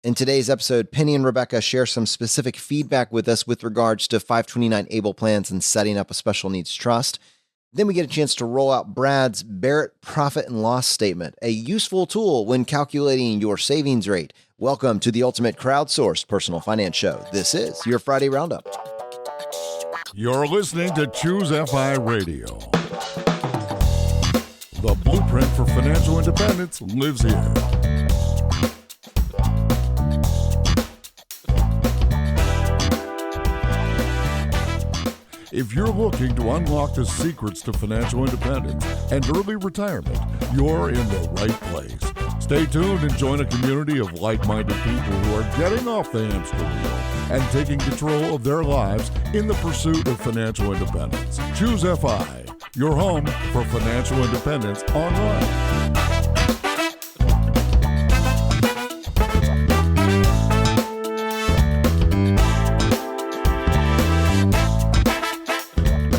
In today's episode, Penny and Rebecca share some specific feedback with us with regards to 529 ABLE plans and setting up a special needs trust. Then we get a chance to roll out Brad's Barrett profit and loss statement, a useful tool when calculating your savings rate. Welcome to the ultimate crowdsourced personal finance show. This is your Friday Roundup. You're listening to Choose FI Radio. The blueprint for financial independence lives here. If you're looking to unlock the secrets to financial independence and early retirement, you're in the right place. Stay tuned and join a community of like-minded people who are getting off the hamster wheel and taking control of their lives in the pursuit of financial independence. Choose FI, your home for financial independence online.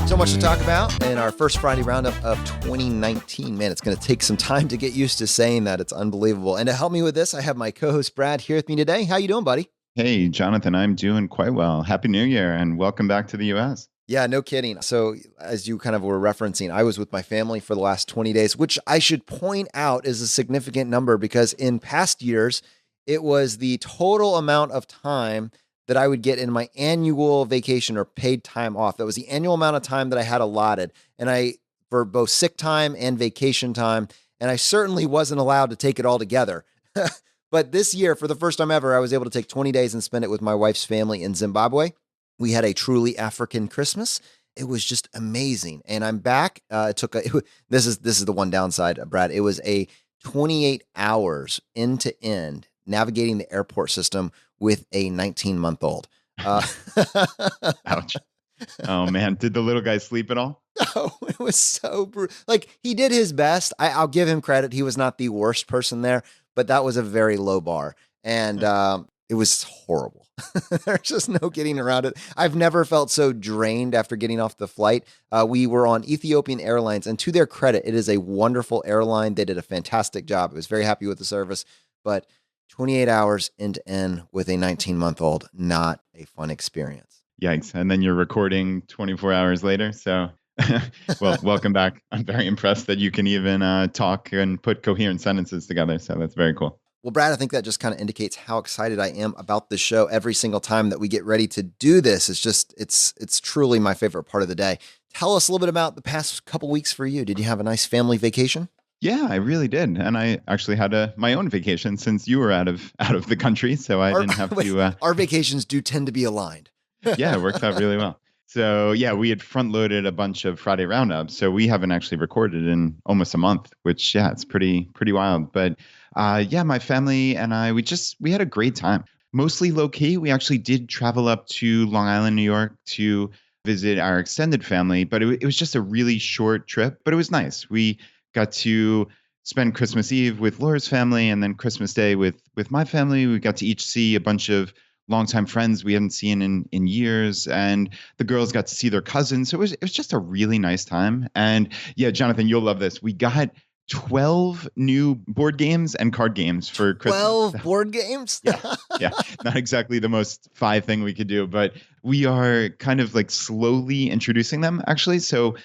So much to talk about in our first Friday Roundup of 2019. Man, it's going to take some time to get used to saying that. It's unbelievable. And to help me with this, I have my co-host Brad here with me today. How you doing, buddy? Hey, Jonathan, I'm doing quite well. Happy New Year and welcome back to the U.S. Yeah, no kidding. So as you kind of were referencing, I was with my family for the last 20 days, which I should point out is a significant number because in past years, it was the total amount of time that I would get in my annual vacation or paid time off. That was the annual amount of time that I had allotted. And for both sick time and vacation time. And I certainly wasn't allowed to take it all together. But this year, for the first time ever, I was able to take 20 days and spend it with my wife's family in Zimbabwe. We had a truly African Christmas. It was just amazing. And I'm back. This is the one downside, Brad. It was a 28 hours end to end navigating the airport system with a 19-month-old. Ouch. Oh, man. Did the little guy sleep at all? No, it was so brutal. Like, he did his best. I'll give him credit. He was not the worst person there, but that was a very low bar. And it was horrible. There's just no getting around it. I've never felt so drained after getting off the flight. We were on Ethiopian Airlines, and to their credit, it is a wonderful airline. They did a fantastic job. I was very happy with the service, but 28 hours end to end with a 19-month-old, not a fun experience. Yikes. And then you're recording 24 hours later. So, well, welcome back. I'm very impressed that you can even talk and put coherent sentences together. So that's very cool. Well, Brad, I think that just kind of indicates how excited I am about this show every single time that we get ready to do this. It's truly my favorite part of the day. Tell us a little bit about the past couple weeks for you. Did you have a nice family vacation? Yeah, I really did. And I actually had my own vacation since you were out of the country. So I didn't have to. Our vacations do tend to be aligned. Yeah, it worked out really well. So yeah, we had front loaded a bunch of Friday roundups. So we haven't actually recorded in almost a month, which yeah, it's pretty wild. But yeah, my family and I, we had a great time. Mostly low key. We actually did travel up to Long Island, New York to visit our extended family, but it was just a really short trip, but it was nice. We got to spend Christmas Eve with Laura's family and then Christmas Day with my family. We got to each see a bunch of longtime friends we hadn't seen in years. And the girls got to see their cousins. So it was just a really nice time. And yeah, Jonathan, you'll love this. We got 12 new board games and card games for Christmas. 12 board games? Yeah. Not exactly the most fi thing we could do, but we are kind of like slowly introducing them actually. So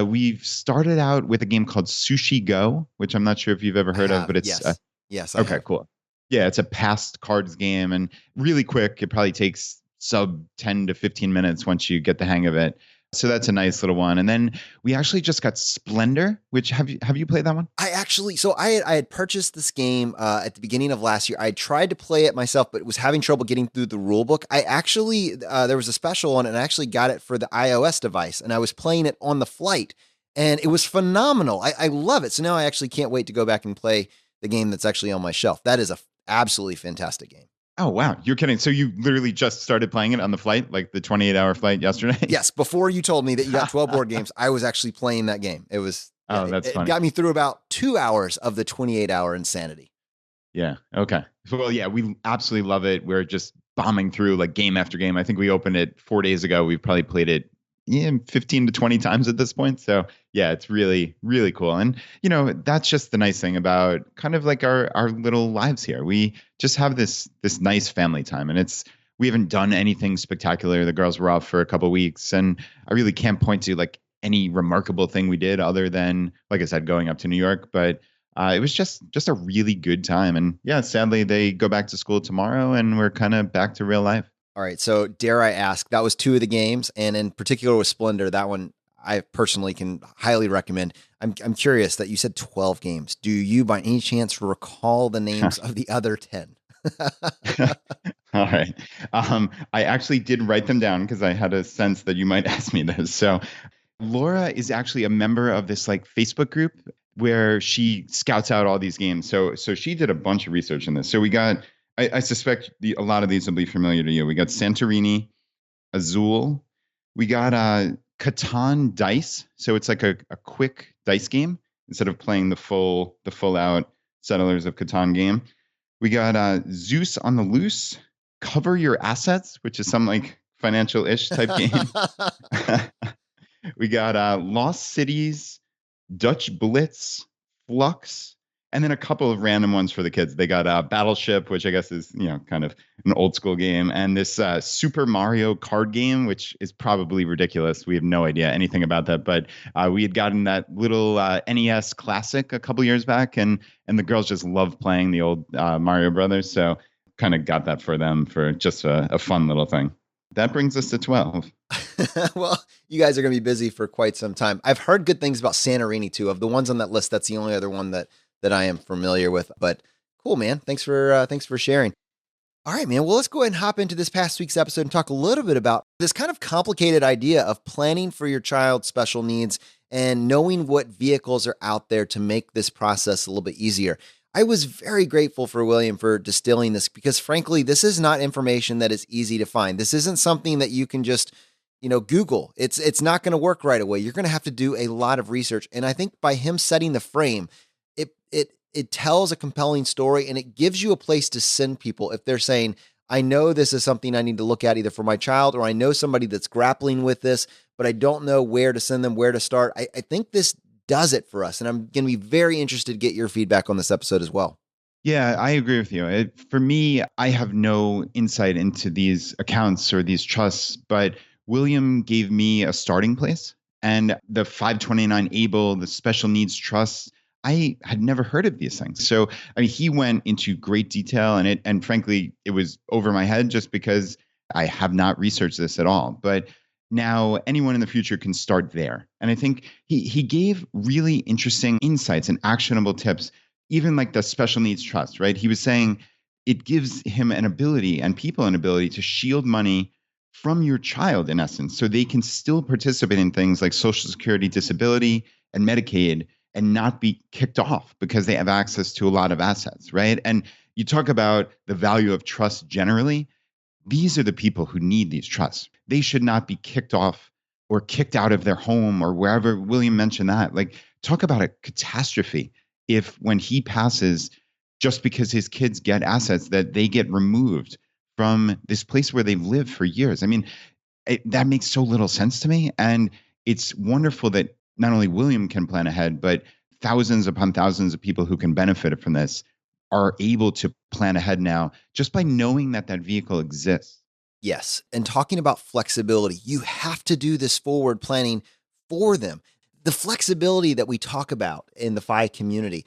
we've started out with a game called Sushi Go, which I'm not sure if you've ever heard of, but it's yes. Okay, cool. Yeah, it's a past cards game and really quick. It probably takes sub 10 to 15 minutes once you get the hang of it. So that's a nice little one. And then we actually just got Splendor, which have you played that one? I had purchased this game at the beginning of last year. I tried to play it myself, but was having trouble getting through the rule book. I actually, there was a special one and I actually got it for the iOS device and I was playing it on the flight and it was phenomenal. I love it. So now I actually can't wait to go back and play the game that's actually on my shelf. That is a absolutely fantastic game. Oh, wow. You're kidding. So you literally just started playing it on the flight, like the 28-hour flight yesterday? Yes. Before you told me that you got 12 board games, I was actually playing that game. It was, that's funny. It got me through about 2 hours of the 28-hour insanity. Yeah. Okay. Well, yeah, we absolutely love it. We're just bombing through like game after game. I think we opened it 4 days ago. We've probably played it 15 to 20 times at this point. So yeah, it's really, really cool. And, that's just the nice thing about kind of like our little lives here. We just have this nice family time, and we haven't done anything spectacular. The girls were off for a couple of weeks, and I really can't point to like any remarkable thing we did other than, like I said, going up to New York. But it was just a really good time. And yeah, sadly they go back to school tomorrow, and we're kind of back to real life. All right. So dare I ask, that was 2 of the games, and in particular with Splendor, that one I personally can highly recommend. I'm curious that you said 12 games. Do you by any chance recall the names of the other 10? All right. I actually did write them down because I had a sense that you might ask me this. So Laura is actually a member of this like Facebook group where she scouts out all these games. So she did a bunch of research in this. So we got, I suspect a lot of these will be familiar to you. We got Santorini, Azul. We got Catan Dice. So it's like a quick dice game instead of playing the full out Settlers of Catan game. We got Zeus on the Loose, Cover Your Assets, which is some like financial-ish type game. We got Lost Cities, Dutch Blitz, Flux, and then a couple of random ones for the kids. They got Battleship, which I guess is kind of an old school game, and this Super Mario card game, which is probably ridiculous. We have no idea anything about that, but we had gotten that little NES classic a couple years back, and the girls just love playing the old Mario Brothers, so kind of got that for them for just a fun little thing. That brings us to 12. Well, you guys are going to be busy for quite some time. I've heard good things about Santorini too. Of the ones on that list, that's the only other one that I am familiar with. But cool, man. Thanks for sharing. All right, man. Well, let's go ahead and hop into this past week's episode and talk a little bit about this kind of complicated idea of planning for your child's special needs and knowing what vehicles are out there to make this process a little bit easier. I was very grateful for William for distilling this because frankly, this is not information that is easy to find. This isn't something that you can just, Google. It's not going to work right away. You're going to have to do a lot of research. And I think by him setting the frame, it tells a compelling story, and it gives you a place to send people if they're saying, I know this is something I need to look at either for my child, or I know somebody that's grappling with this, but I don't know where to send them, where to start. I think this does it for us. And I'm going to be very interested to get your feedback on this episode as well. Yeah, I agree with you. For me, I have no insight into these accounts or these trusts, but William gave me a starting place, and the 529 ABLE, the special needs trusts, I had never heard of these things. So, I mean, he went into great detail, and frankly, it was over my head just because I have not researched this at all. But now anyone in the future can start there. And I think he gave really interesting insights and actionable tips, even like the special needs trust, right? He was saying it gives him an ability and people an ability to shield money from your child, in essence, so they can still participate in things like Social Security, disability, and Medicaid, and not be kicked off because they have access to a lot of assets, right? And you talk about the value of trust generally. These are the people who need these trusts. They should not be kicked off or kicked out of their home or wherever. William mentioned that. Like, talk about a catastrophe if when he passes, just because his kids get assets, that they get removed from this place where they've lived for years. I mean, that makes so little sense to me. And it's wonderful that not only William can plan ahead, but thousands upon thousands of people who can benefit from this are able to plan ahead now just by knowing that that vehicle exists. Yes. And talking about flexibility, you have to do this forward planning for them. The flexibility that we talk about in the FI community,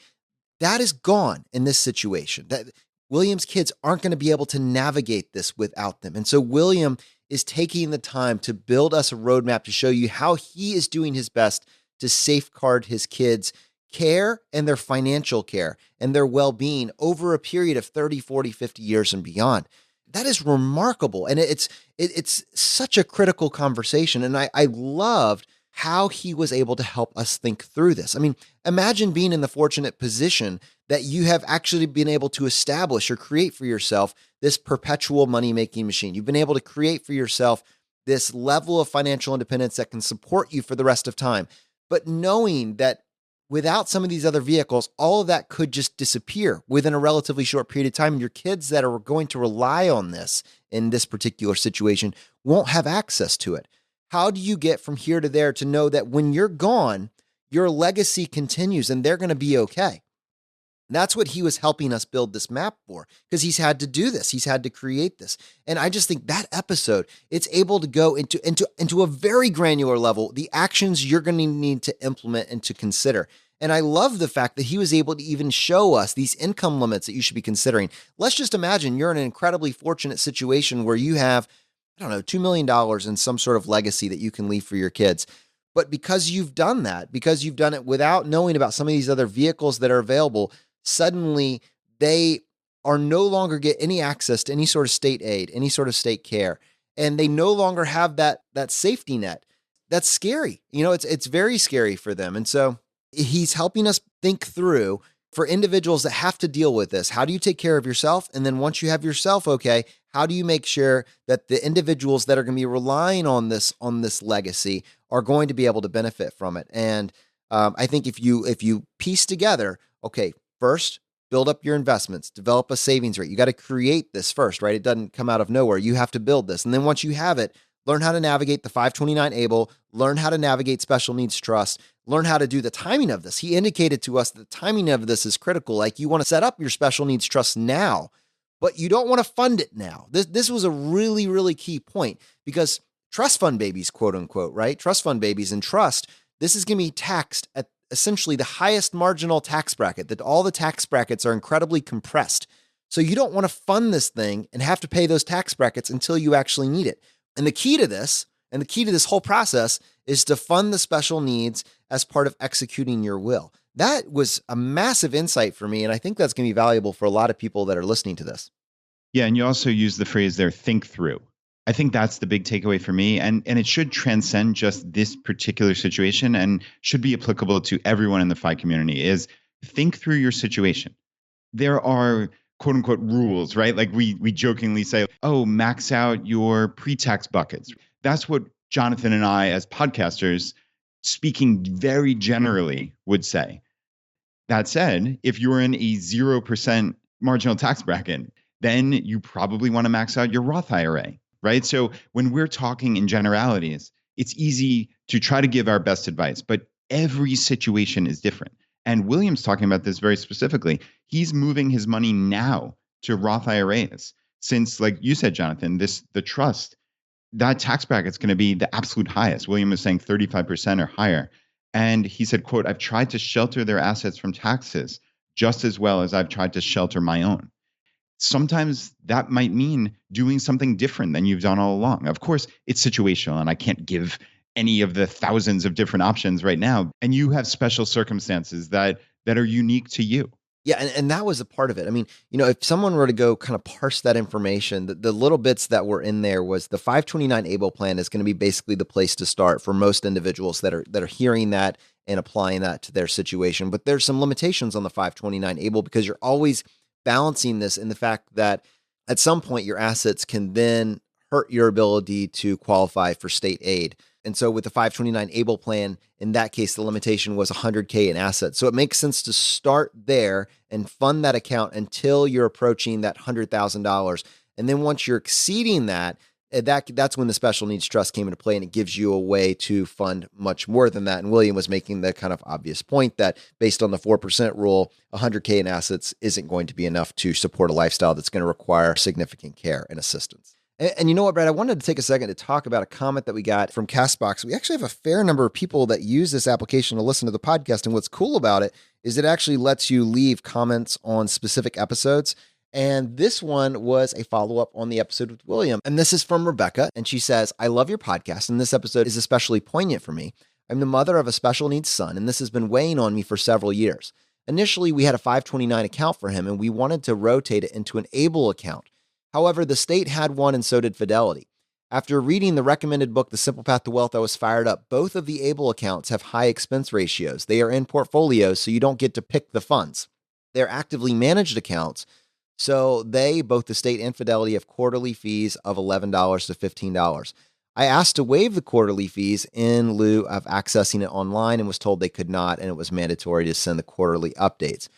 that is gone in this situation. That William's kids aren't going to be able to navigate this without them. And so William is taking the time to build us a roadmap to show you how he is doing his best to safeguard his kids' care and their financial care and their well-being over a period of 30, 40, 50 years and beyond. That is remarkable. And it's such a critical conversation. And I loved how he was able to help us think through this. I mean, imagine being in the fortunate position that you have actually been able to establish or create for yourself this perpetual money-making machine. You've been able to create for yourself this level of financial independence that can support you for the rest of time. But knowing that without some of these other vehicles, all of that could just disappear within a relatively short period of time. And your kids that are going to rely on this in this particular situation won't have access to it. How do you get from here to there to know that when you're gone, your legacy continues and they're going to be okay? That's what he was helping us build this map for, because he's had to do this. He's had to create this. And I just think that episode, it's able to go into a very granular level, the actions you're going to need to implement and to consider. And I love the fact that he was able to even show us these income limits that you should be considering. Let's just imagine you're in an incredibly fortunate situation where you have, I don't know, $2 million in some sort of legacy that you can leave for your kids. But because you've done that, because you've done it without knowing about some of these other vehicles that are available, suddenly they are no longer get any access to any sort of state aid, any sort of state care, and they no longer have that safety net. That's scary. It's very scary for them. And so he's helping us think through, for individuals that have to deal with this, how do you take care of yourself? And then once you have yourself okay, how do you make sure that the individuals that are going to be relying on this legacy are going to be able to benefit from it? And I think if you piece together, okay, first, build up your investments, develop a savings rate. You got to create this first, right? It doesn't come out of nowhere. You have to build this. And then once you have it, learn how to navigate the 529 ABLE, learn how to navigate special needs trust, learn how to do the timing of this. He indicated to us that the timing of this is critical. Like, you want to set up your special needs trust now, but you don't want to fund it now. This was a really, really key point, because trust fund babies, quote unquote, right? Trust fund babies and trust, this is going to be taxed at essentially the highest marginal tax bracket, that all the tax brackets are incredibly compressed. So you don't want to fund this thing and have to pay those tax brackets until you actually need it. And the key to this whole process is to fund the special needs as part of executing your will. That was a massive insight for me. And I think that's going to be valuable for a lot of people that are listening to this. Yeah. And you also use the phrase there, think through. I think that's the big takeaway for me. And it should transcend just this particular situation and should be applicable to everyone in the FI community, is think through your situation. There are quote unquote rules, right? Like we jokingly say, oh, max out your pre-tax buckets. That's what Jonathan and I, as podcasters, speaking very generally, would say. That said, if you're in a 0% marginal tax bracket, then you probably want to max out your Roth IRA, right? So when we're talking in generalities, it's easy to try to give our best advice, but every situation is different. And William's talking about this very specifically. He's moving his money now to Roth IRAs, since, like you said, Jonathan, the trust, that tax bracket's going to be the absolute highest. William was saying 35% or higher. And he said, quote, I've tried to shelter their assets from taxes just as well as I've tried to shelter my own. Sometimes that might mean doing something different than you've done all along. Of course, it's situational, and I can't give any of the thousands of different options right now. And you have special circumstances that are unique to you. Yeah, and that was a part of it. I mean, if someone were to go kind of parse that information, the little bits that were in there was the 529 ABLE plan is going to be basically the place to start for most individuals that are hearing that and applying that to their situation. But there's some limitations on the 529 ABLE, because you're always balancing this in the fact that at some point your assets can then hurt your ability to qualify for state aid. And so with the 529 ABLE plan, in that case, the limitation was $100K in assets. So it makes sense to start there and fund that account until you're approaching that $100,000. And then once you're exceeding that, that's when the special needs trust came into play, and it gives you a way to fund much more than that. And William was making the kind of obvious point that based on the 4% rule, $100K in assets isn't going to be enough to support a lifestyle that's going to require significant care and assistance. And you know what, Brad, I wanted to take a second to talk about a comment that we got from CastBox. We actually have a fair number of people that use this application to listen to the podcast. And what's cool about it is it actually lets you leave comments on specific episodes. And this one was a follow-up on the episode with William. And this is from Rebecca. And she says, I love your podcast, and this episode is especially poignant for me. I'm the mother of a special needs son, and this has been weighing on me for several years. Initially, we had a 529 account for him, and we wanted to rotate it into an ABLE account. However, the state had one, and so did Fidelity. After reading the recommended book, The Simple Path to Wealth, I was fired up. Both of the ABLE accounts have high expense ratios. They are in portfolios, so you don't get to pick the funds. They're actively managed accounts, so both the state and Fidelity, have quarterly fees of $11 to $15. I asked to waive the quarterly fees in lieu of accessing it online and was told they could not, and it was mandatory to send the quarterly updates.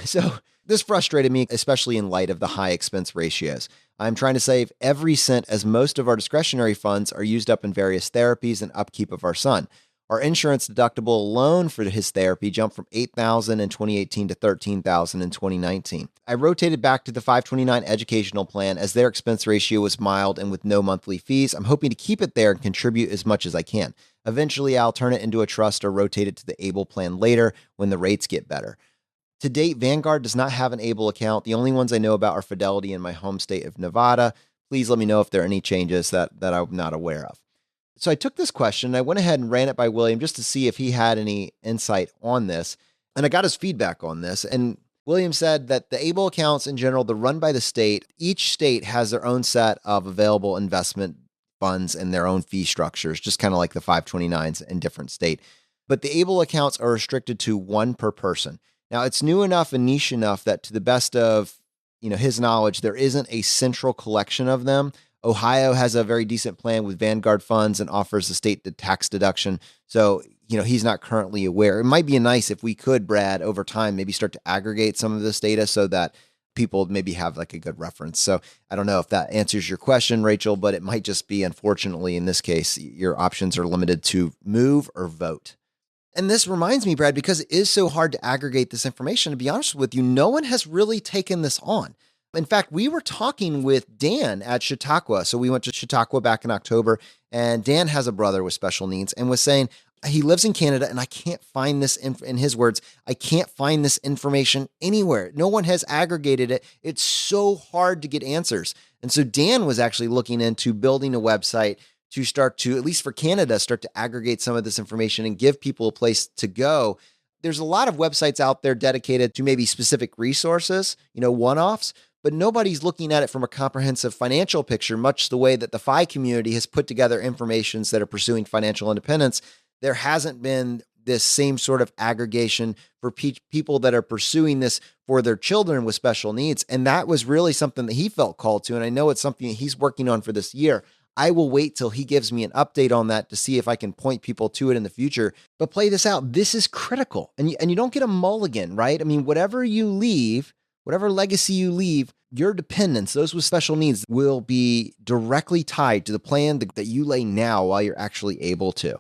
So This frustrated me, especially in light of the high expense ratios. I'm trying to save every cent as most of our discretionary funds are used up in various therapies and upkeep of our son. Our insurance deductible alone for his therapy jumped from $8,000 in 2018 to $13,000 in 2019. I rotated back to the 529 educational plan as their expense ratio was mild and with no monthly fees. I'm hoping to keep it there and contribute as much as I can. Eventually, I'll turn it into a trust or rotate it to the ABLE plan later when the rates get better. To date, Vanguard does not have an ABLE account. The only ones I know about are Fidelity in my home state of Nevada. Please let me know if there are any changes that I'm not aware of. So I took this question and I went ahead and ran it by William just to see if he had any insight on this. And I got his feedback on this. And William said that the ABLE accounts in general, they're run by the state. Each state has their own set of available investment funds and their own fee structures, just kind of like the 529s in different state. But the ABLE accounts are restricted to one per person. Now, it's new enough and niche enough that to the best of his knowledge, there isn't a central collection of them. Ohio has a very decent plan with Vanguard funds and offers the state the tax deduction. So, he's not currently aware. It might be nice if we could, Brad, over time, maybe start to aggregate some of this data so that people maybe have like a good reference. So I don't know if that answers your question, Rachel, but it might just be, unfortunately, in this case, your options are limited to move or vote. And this reminds me, Brad, because it is so hard to aggregate this information, to be honest with you, no one has really taken this on. In fact, we were talking with Dan at Chautauqua. So we went to Chautauqua back in October, and Dan has a brother with special needs and was saying he lives in Canada and I can't find this, in his words, I can't find this information anywhere. No one has aggregated it. It's so hard to get answers. And so Dan was actually looking into building a website to start to, at least for Canada, start to aggregate some of this information and give people a place to go. There's a lot of websites out there dedicated to maybe specific resources, one-offs, but nobody's looking at it from a comprehensive financial picture, much the way that the FI community has put together informations that are pursuing financial independence. There hasn't been this same sort of aggregation for people that are pursuing this for their children with special needs. And that was really something that he felt called to. And I know it's something that he's working on for this year. I will wait till he gives me an update on that to see if I can point people to it in the future. But play this out. This is critical. And you don't get a mulligan, right? I mean, whatever you leave, whatever legacy you leave, your dependents, those with special needs, will be directly tied to the plan that you lay now while you're actually able to.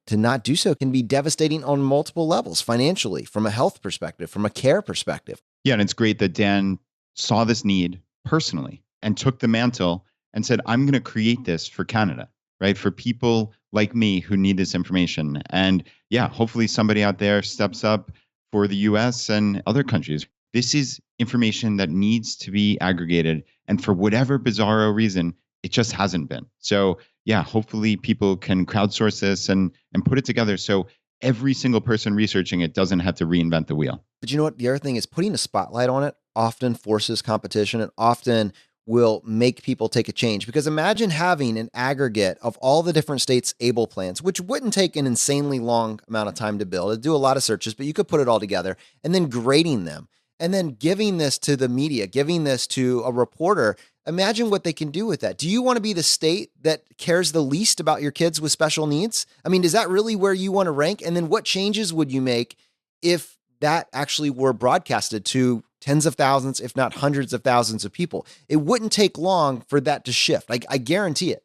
To not do so can be devastating on multiple levels, financially, from a health perspective, from a care perspective. Yeah, and it's great that Dan saw this need personally and took the mantle and said, I'm going to create this for Canada, right? For people like me who need this information. And yeah, hopefully somebody out there steps up for the US and other countries. This is information that needs to be aggregated. And for whatever bizarro reason, it just hasn't been. So yeah, hopefully people can crowdsource this and put it together so every single person researching it doesn't have to reinvent the wheel. But you know what? The other thing is putting a spotlight on it often forces competition and often will make people take a change. Because imagine having an aggregate of all the different states' ABLE plans, which wouldn't take an insanely long amount of time to build. It'd do a lot of searches, but you could put it all together and then grading them and then giving this to the media, giving this to a reporter. Imagine what they can do with that. Do you want to be the state that cares the least about your kids with special needs? I mean, is that really where you want to rank? And then what changes would you make if that actually were broadcasted to tens of thousands, if not hundreds of thousands of people? It wouldn't take long for that to shift. I guarantee it.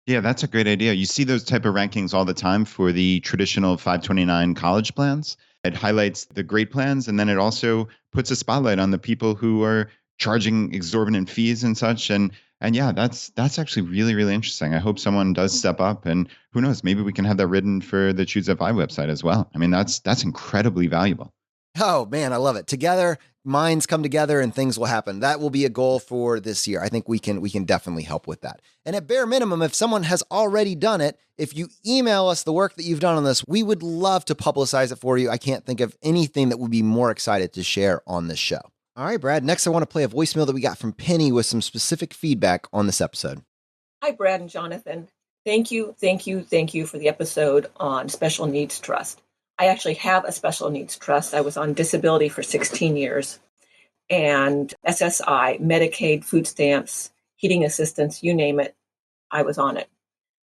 Yeah, that's a great idea. You see those type of rankings all the time for the traditional 529 college plans. It highlights the great plans, and then it also puts a spotlight on the people who are charging exorbitant fees and such. And yeah, that's actually really, really interesting. I hope someone does step up, and who knows, maybe we can have that written for the Choose FI website as well. I mean, that's incredibly valuable. Oh man, I love it. Together, minds come together and things will happen. That will be a goal for this year. I think we can definitely help with that. And at bare minimum, if someone has already done it, if you email us the work that you've done on this, we would love to publicize it for you. I can't think of anything that would be more excited to share on this show. All right, Brad, next I want to play a voicemail that we got from Penny with some specific feedback on this episode. Hi, Brad and Jonathan. Thank you for the episode on Special Needs Trust. I actually have a special needs trust. I was on disability for 16 years, and SSI, Medicaid, food stamps, heating assistance, you name it, I was on it.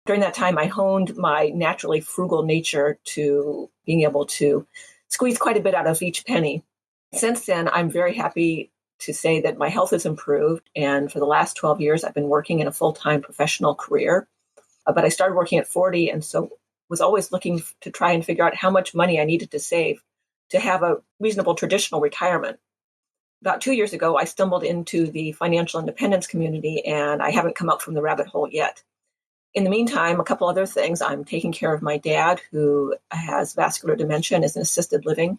During that time, I honed my naturally frugal nature to being able to squeeze quite a bit out of each penny. Since then, I'm very happy to say that my health has improved. And for the last 12 years, I've been working in a full-time professional career. But I started working at 40, and so was always looking to try and figure out how much money I needed to save to have a reasonable traditional retirement. About 2 years ago, I stumbled into the financial independence community, and I haven't come up from the rabbit hole yet. In the meantime, a couple other things. I'm taking care of my dad, who has vascular dementia and is in assisted living.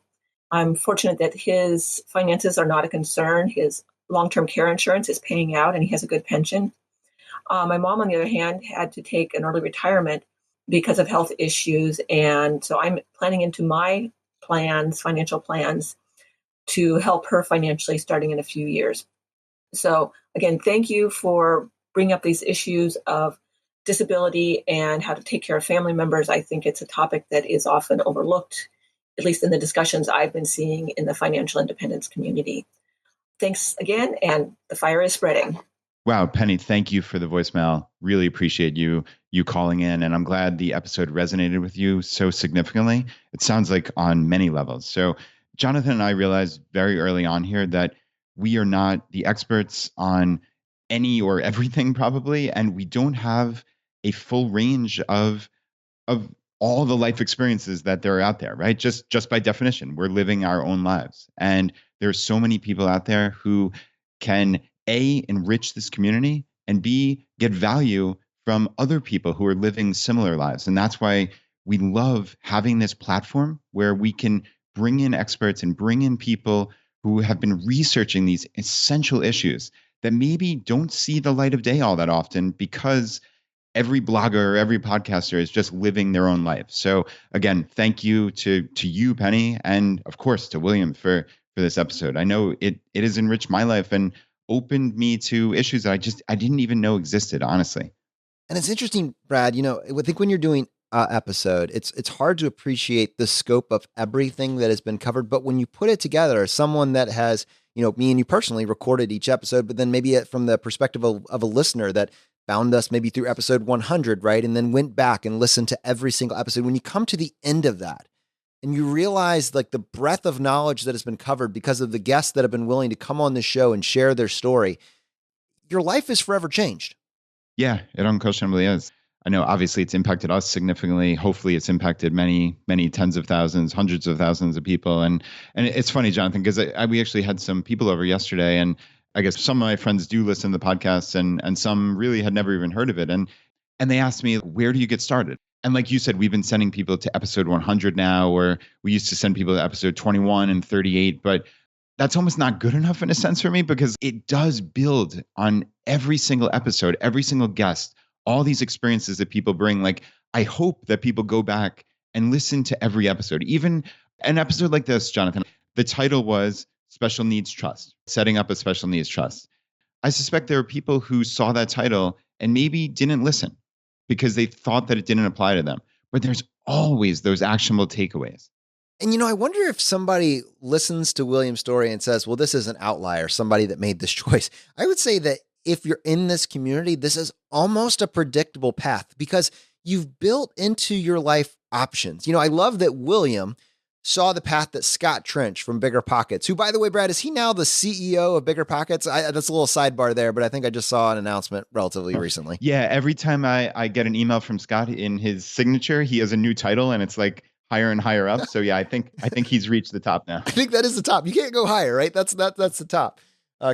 I'm fortunate that his finances are not a concern. His long-term care insurance is paying out, and he has a good pension. My mom, on the other hand, had to take an early retirement because of health issues. And so I'm planning into my plans, financial plans, to help her financially starting in a few years. So again, thank you for bringing up these issues of disability and how to take care of family members. I think it's a topic that is often overlooked, at least in the discussions I've been seeing in the financial independence community. Thanks again, and the fire is spreading. Wow, Penny, thank you for the voicemail. Really appreciate you calling in, and I'm glad the episode resonated with you so significantly. It sounds like on many levels. So Jonathan and I realized very early on here that we are not the experts on any or everything probably, and we don't have a full range of all the life experiences that there are out there, right? Just by definition, we're living our own lives. And there's so many people out there who can A, enrich this community, and B, get value from other people who are living similar lives. And that's why we love having this platform where we can bring in experts and bring in people who have been researching these essential issues that maybe don't see the light of day all that often because every blogger or every podcaster is just living their own life. So again, thank you to you, Penny, and of course to William for this episode. I know it has enriched my life and opened me to issues that I didn't even know existed, honestly. And it's interesting, Brad, I think when you're doing an episode, it's hard to appreciate the scope of everything that has been covered. But when you put it together, as someone that has, me and you personally recorded each episode, but then maybe from the perspective of a listener that found us maybe through episode 100, right? And then went back and listened to every single episode. When you come to the end of that and you realize like the breadth of knowledge that has been covered because of the guests that have been willing to come on the show and share their story, your life is forever changed. Yeah, it unquestionably is. I know obviously it's impacted us significantly. Hopefully it's impacted many, many tens of thousands, hundreds of thousands of people. And it's funny, Jonathan, because we actually had some people over yesterday, and I guess some of my friends do listen to the podcast, and some really had never even heard of it. And they asked me, where do you get started? And like you said, we've been sending people to episode 100 now, or we used to send people to episode 21 and 38, but that's almost not good enough in a sense for me, because it does build on every single episode, every single guest, all these experiences that people bring. Like, I hope that people go back and listen to every episode, even an episode like this, Jonathan. The title was Special Needs Trust, setting up a special needs trust. I suspect there are people who saw that title and maybe didn't listen because they thought that it didn't apply to them. But there's always those actionable takeaways. And, I wonder if somebody listens to William's story and says, well, this is an outlier, somebody that made this choice. I would say that if you're in this community, this is almost a predictable path because you've built into your life options. I love that William saw the path that Scott Trench from Bigger Pockets, who, by the way, Brad, is he now the CEO of Bigger Pockets? That's a little sidebar there, but I think I just saw an announcement relatively recently. Yeah, every time I get an email from Scott, in his signature, he has a new title, and it's like higher and higher up. So yeah, I think he's reached the top now. I think that is the top. You can't go higher, right? That's the top.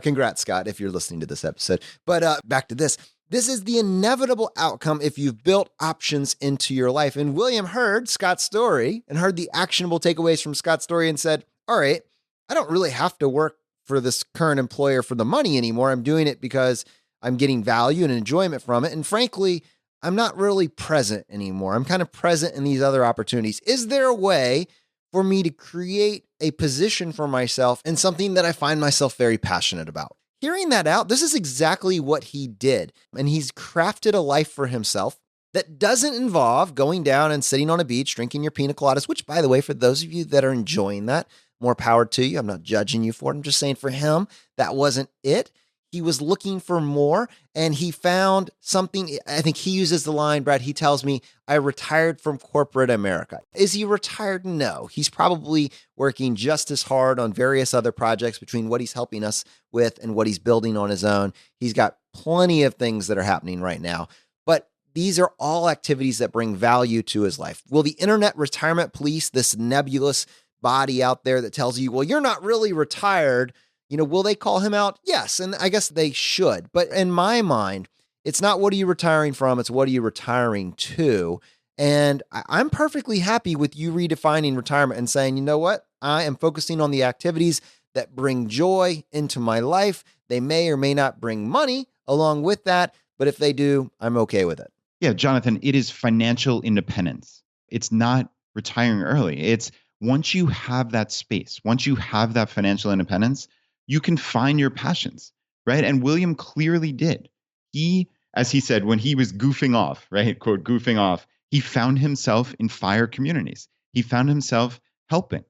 Congrats, Scott, if you're listening to this episode. But back to this. This is the inevitable outcome if you've built options into your life. And William heard Scott's story and heard the actionable takeaways from Scott's story and said, all right, I don't really have to work for this current employer for the money anymore. I'm doing it because I'm getting value and enjoyment from it. And frankly, I'm not really present anymore. I'm kind of present in these other opportunities. Is there a way for me to create a position for myself in something that I find myself very passionate about? Hearing that out, this is exactly what he did. And he's crafted a life for himself that doesn't involve going down and sitting on a beach, drinking your pina coladas, which, by the way, for those of you that are enjoying that, more power to you. I'm not judging you for it. I'm just saying for him, that wasn't it. He was looking for more and he found something. I think he uses the line, Brad, he tells me, I retired from corporate America. Is he retired? No. He's probably working just as hard on various other projects between what he's helping us with and what he's building on his own. He's got plenty of things that are happening right now. But these are all activities that bring value to his life. Will the Internet Retirement Police, this nebulous body out there that tells you, well, you're not really retired, will they call him out? Yes. And I guess they should. But in my mind, it's not what are you retiring from, it's what are you retiring to. And I'm perfectly happy with you redefining retirement and saying, you know what? I am focusing on the activities that bring joy into my life. They may or may not bring money along with that, but if they do, I'm okay with it. Yeah, Jonathan, it is financial independence. It's not retiring early. It's once you have that space, once you have that financial independence, you can find your passions, right? And William clearly did. He, as he said, when he was goofing off, right, quote, goofing off, he found himself in fire communities. He found himself helping.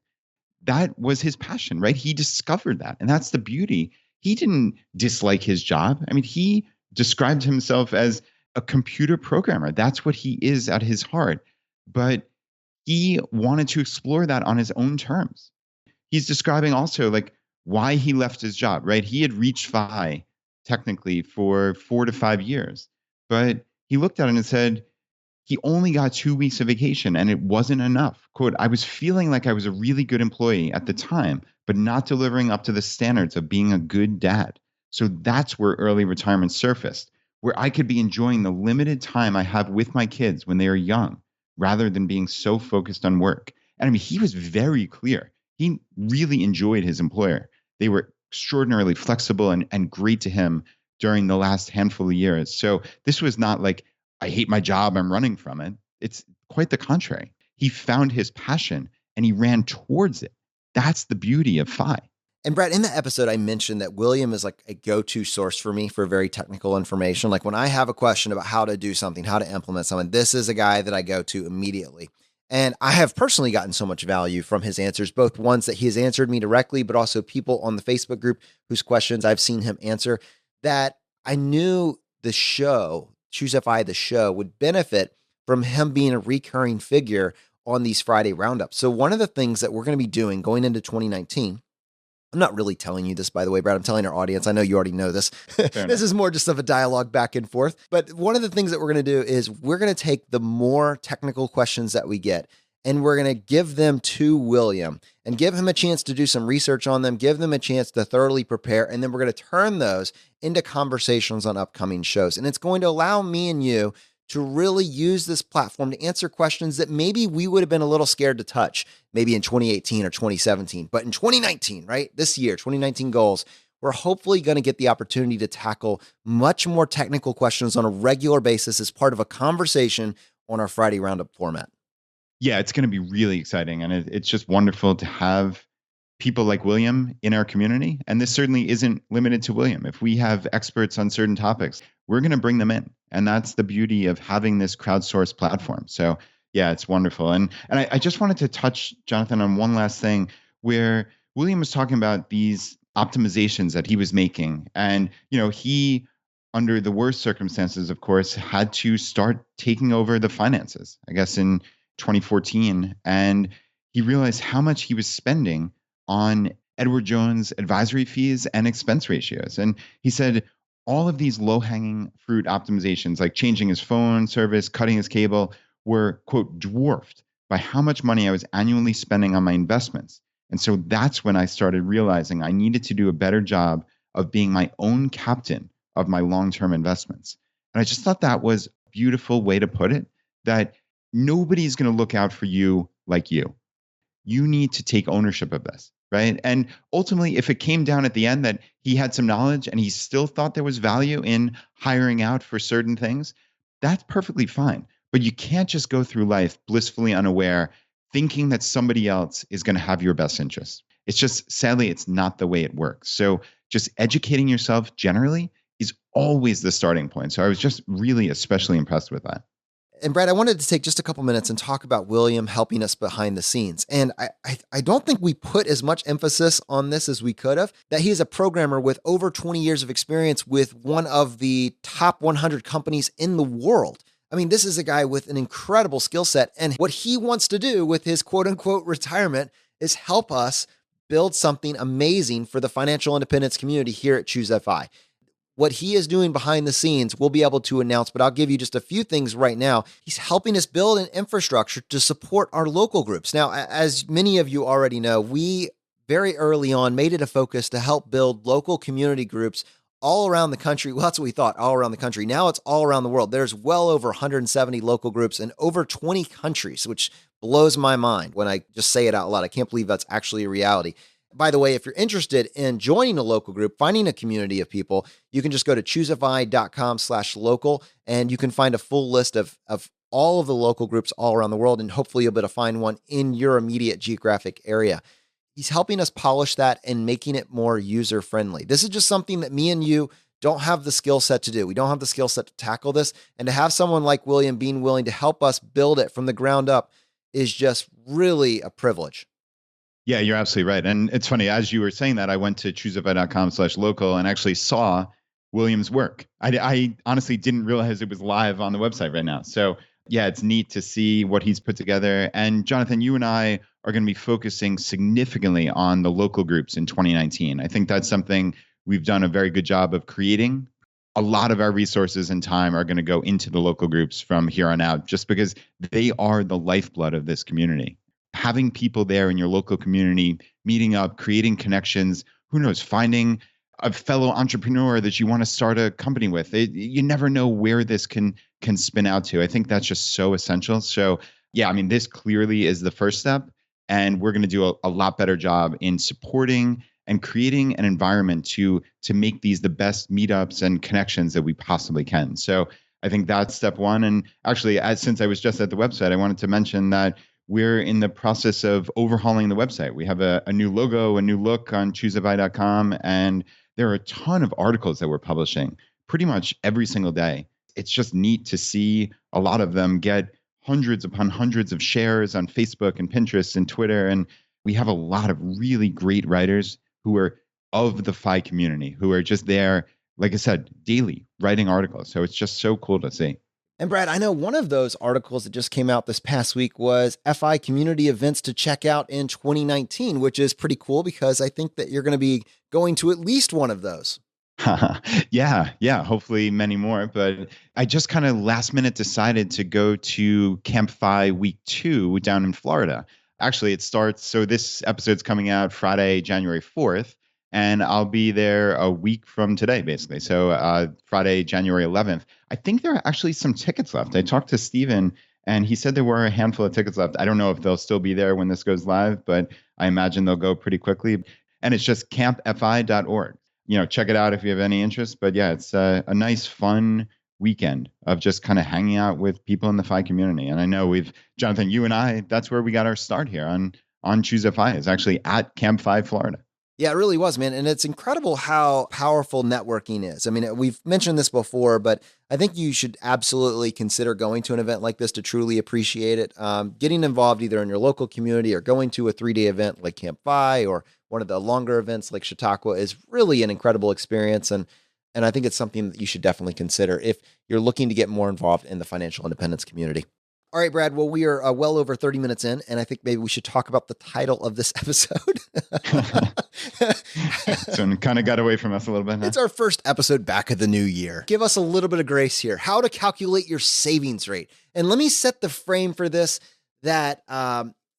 That was his passion, right? He discovered that. And that's the beauty. He didn't dislike his job. I mean, he described himself as a computer programmer. That's what he is at his heart. But he wanted to explore that on his own terms. He's describing also like why he left his job, right? He had reached FI technically for 4 to 5 years, but he looked at it and said he only got 2 weeks of vacation and it wasn't enough. Quote, I was feeling like I was a really good employee at the time, but not delivering up to the standards of being a good dad. So that's where early retirement surfaced, where I could be enjoying the limited time I have with my kids when they are young, rather than being so focused on work. And I mean, he was very clear. He really enjoyed his employer. They were extraordinarily flexible and great to him during the last handful of years. So this was not like, I hate my job, I'm running from it. It's quite the contrary. He found his passion and he ran towards it. That's the beauty of FI. And Brad, in the episode, I mentioned that William is like a go-to source for me for very technical information. Like when I have a question about how to do something, how to implement something, this is a guy that I go to immediately. And I have personally gotten so much value from his answers, both ones that he has answered me directly, but also people on the Facebook group whose questions I've seen him answer, that I knew the show, Choose FI, the show, would benefit from him being a recurring figure on these Friday roundups. So one of the things that we're going to be doing going into 2019, I'm not really telling you this, by the way, Brad. I'm telling our audience. I know you already know this. This is more just of a dialogue back and forth. But one of the things that we're going to do is we're going to take the more technical questions that we get and we're going to give them to William and give him a chance to do some research on them, give them a chance to thoroughly prepare. And then we're going to turn those into conversations on upcoming shows. And it's going to allow me and you to really use this platform to answer questions that maybe we would have been a little scared to touch, maybe in 2018 or 2017. But in 2019, right, this year, 2019 goals, we're hopefully going to get the opportunity to tackle much more technical questions on a regular basis as part of a conversation on our Friday Roundup format. Yeah, it's going to be really exciting. And it's just wonderful to have people like William in our community. And this certainly isn't limited to William. If we have experts on certain topics, we're going to bring them in. And that's the beauty of having this crowdsourced platform. So yeah, it's wonderful. And I just wanted to touch, Jonathan, on one last thing where William was talking about these optimizations that he was making. And, he, under the worst circumstances, of course, had to start taking over the finances, I guess in 2014. And he realized how much he was spending on Edward Jones advisory fees and expense ratios. And he said, all of these low-hanging fruit optimizations, like changing his phone service, cutting his cable, were, quote, dwarfed by how much money I was annually spending on my investments. And so that's when I started realizing I needed to do a better job of being my own captain of my long-term investments. And I just thought that was a beautiful way to put it, that nobody's going to look out for you like you. You need to take ownership of this. Right. And ultimately, if it came down at the end that he had some knowledge and he still thought there was value in hiring out for certain things, that's perfectly fine. But you can't just go through life blissfully unaware, thinking that somebody else is going to have your best interest. It's just, sadly, it's not the way it works. So just educating yourself generally is always the starting point. So I was just really especially impressed with that. And Brad, I wanted to take just a couple minutes and talk about William helping us behind the scenes. And I don't think we put as much emphasis on this as we could have, that he is a programmer with over 20 years of experience with one of the top 100 companies in the world. I mean, this is a guy with an incredible skill set. And what he wants to do with his quote unquote retirement is help us build something amazing for the financial independence community here at Choose FI. What he is doing behind the scenes, we'll be able to announce, but I'll give you just a few things right now. He's helping us build an infrastructure to support our local groups. Now, as many of you already know, we very early on made it a focus to help build local community groups all around the country. Well, that's what we thought, all around the country. Now it's all around the world. There's well over 170 local groups in over 20 countries, which blows my mind when I just say it out loud. I can't believe that's actually a reality. By the way, if you're interested in joining a local group, finding a community of people, you can just go to choosefi.com/local, and you can find a full list of all of the local groups all around the world, and hopefully you'll be able to find one in your immediate geographic area. He's helping us polish that and making it more user-friendly. This is just something that me and you don't have the skill set to do. We don't have the skill set to tackle this, and to have someone like William being willing to help us build it from the ground up is just really a privilege. Yeah, you're absolutely right. And it's funny, as you were saying that, I went to choosefi.com/local and actually saw William's work. I honestly didn't realize it was live on the website right now. So yeah, it's neat to see what he's put together. And Jonathan, you and I are going to be focusing significantly on the local groups in 2019. I think that's something we've done a very good job of creating. A lot of our resources and time are going to go into the local groups from here on out, just because they are the lifeblood of this community. Having people there in your local community, meeting up, creating connections, who knows, finding a fellow entrepreneur that you want to start a company with. You never know where this can spin out to. I think that's just so essential. So yeah, I mean, this clearly is the first step, and we're going to do a lot better job in supporting and creating an environment to make these the best meetups and connections that we possibly can. So I think that's step one. And actually, since I was just at the website, I wanted to mention that we're in the process of overhauling the website. We have a new logo, a new look on choosefi.com, and there are a ton of articles that we're publishing pretty much every single day. It's just neat to see a lot of them get hundreds upon hundreds of shares on Facebook and Pinterest and Twitter. And we have a lot of really great writers who are of the FI community, who are just there, like I said, daily writing articles. So it's just so cool to see. And Brad, I know one of those articles that just came out this past week was FI community events to check out in 2019, which is pretty cool because I think that you're going to be going to at least one of those. Yeah. Hopefully many more. But I just kind of last minute decided to go to Camp FI Week 2 down in Florida. Actually, it starts, so this episode's coming out Friday, January 4th. And I'll be there a week from today, basically. So Friday, January 11th. I think there are actually some tickets left. I talked to Steven, and he said there were a handful of tickets left. I don't know if they'll still be there when this goes live, but I imagine they'll go pretty quickly. And it's just campfi.org. Check it out if you have any interest. But yeah, it's a nice, fun weekend of just kind of hanging out with people in the FI community. And I know Jonathan, you and I, that's where we got our start here on Choose FI. It's actually at Camp FI, Florida. Yeah, it really was, man. And it's incredible how powerful networking is. I mean, we've mentioned this before, but I think you should absolutely consider going to an event like this to truly appreciate it. Getting involved either in your local community or going to a 3-day event like Camp FI or one of the longer events like Chautauqua is really an incredible experience. And I think it's something that you should definitely consider if you're looking to get more involved in the financial independence community. All right, Brad. Well, we are well over 30 minutes in, and I think maybe we should talk about the title of this episode. So it kind of got away from us a little bit. Huh? It's our first episode back of the new year. Give us a little bit of grace here. How to calculate your savings rate. And let me set the frame for this, that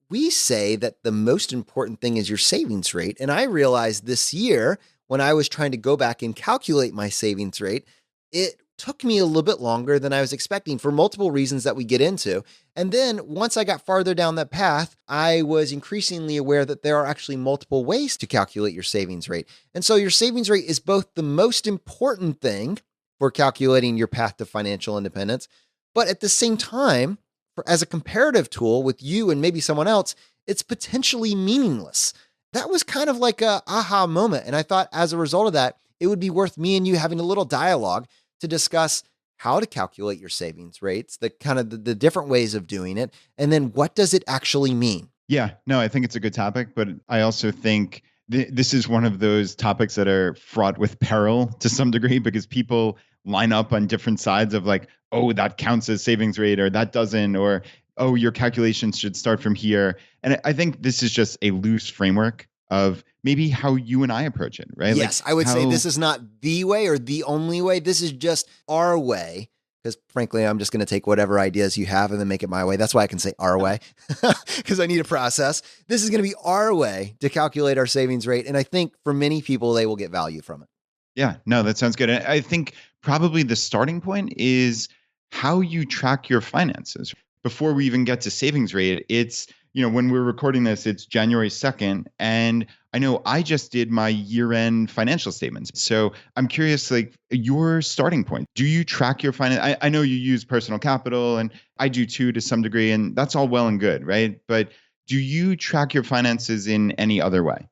we say that the most important thing is your savings rate. And I realized this year when I was trying to go back and calculate my savings rate, it took me a little bit longer than I was expecting for multiple reasons that we get into. And then once I got farther down that path, I was increasingly aware that there are actually multiple ways to calculate your savings rate. And so your savings rate is both the most important thing for calculating your path to financial independence, but at the same time, as a comparative tool with you and maybe someone else, it's potentially meaningless. That was kind of like a aha moment. And I thought as a result of that, it would be worth me and you having a little dialogue to discuss how to calculate your savings rates, the kind of the different ways of doing it, and then what does it actually mean? Yeah, no, I think it's a good topic, but I also think this is one of those topics that are fraught with peril to some degree because people line up on different sides of like, oh, that counts as savings rate or that doesn't, or oh, your calculations should start from here. And I think this is just a loose framework of maybe how you and I approach it, right? Yes, like I would say this is not the way or the only way. This is just our way. Because frankly, I'm just going to take whatever ideas you have and then make it my way. That's why I can say our way, because I need a process. This is going to be our way to calculate our savings rate. And I think for many people, they will get value from it. Yeah, no, that sounds good. And I think probably the starting point is how you track your finances. Before we even get to savings rate, it's, when we're recording this, it's January 2nd. And I know I just did my year-end financial statements. So I'm curious, like your starting point. Do you track your finance? I know you use Personal Capital and I do too to some degree, and that's all well and good, right? But do you track your finances in any other way?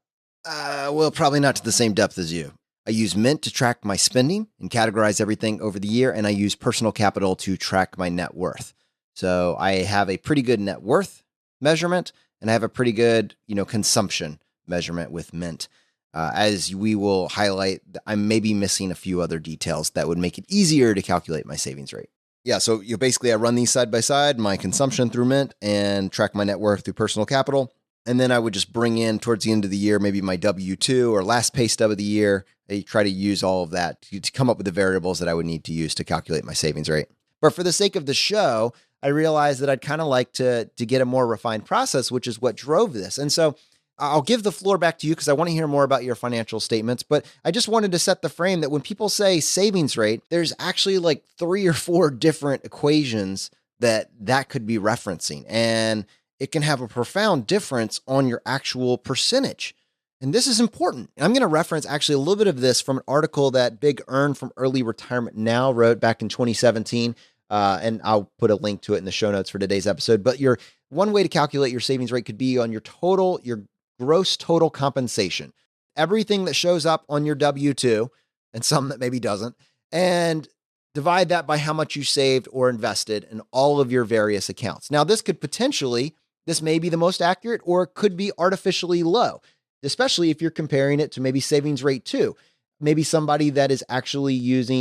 Well, probably not to the same depth as you. I use Mint to track my spending and categorize everything over the year, and I use Personal Capital to track my net worth. So I have a pretty good net worth measurement, and I have a pretty good, consumption measurement with Mint. As we will highlight, I'm maybe missing a few other details that would make it easier to calculate my savings rate. Yeah, so basically I run these side by side, my consumption through Mint and track my net worth through Personal Capital. And then I would just bring in towards the end of the year, maybe my W-2 or last pay stub of the year. I try to use all of that to come up with the variables that I would need to use to calculate my savings rate. But for the sake of the show, I realized that I'd kind of like to get a more refined process, which is what drove this. And so I'll give the floor back to you because I want to hear more about your financial statements. But I just wanted to set the frame that when people say savings rate, there's actually like 3 or 4 different equations that could be referencing. And it can have a profound difference on your actual percentage. And this is important. I'm going to reference actually a little bit of this from an article that Big Earn from Early Retirement Now wrote back in 2017. And I'll put a link to it in the show notes for today's episode. But your one way to calculate your savings rate could be on your gross total compensation, everything that shows up on your W-2 and some that maybe doesn't, and divide that by how much you saved or invested in all of your various accounts. Now, this may be the most accurate, or it could be artificially low, especially if you're comparing it to maybe savings rate 2. Maybe somebody that is actually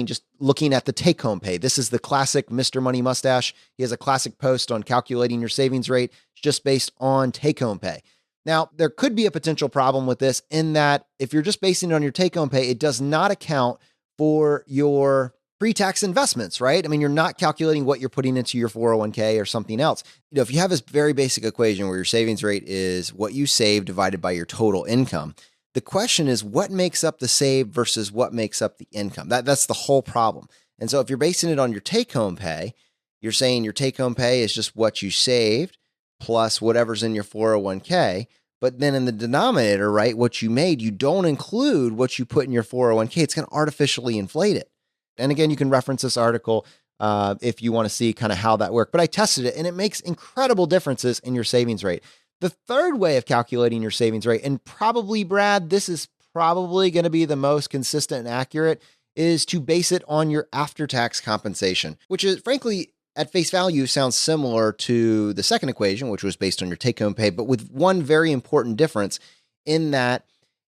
just looking at the take-home pay. This is the classic Mr. Money Mustache. He has a classic post on calculating your savings rate. It's just based on take-home pay. Now, there could be a potential problem with this in that if you're just basing it on your take-home pay, it does not account for your pre-tax investments, right? I mean, you're not calculating what you're putting into your 401k or something else. If you have this very basic equation where your savings rate is what you save divided by your total income, the question is what makes up the save versus what makes up the income. That's the whole problem. And so if you're basing it on your take-home pay, you're saying your take-home pay is just what you saved plus whatever's in your 401k. But then in the denominator, right, what you made, you don't include what you put in your 401k. It's going to artificially inflate it. And again, you can reference this article if you want to see kind of how that worked. But I tested it, and it makes incredible differences in your savings rate. The third way of calculating your savings rate, and probably, Brad, this is probably going to be the most consistent and accurate, is to base it on your after-tax compensation, which is, frankly, at face value, sounds similar to the second equation, which was based on your take-home pay, but with one very important difference in that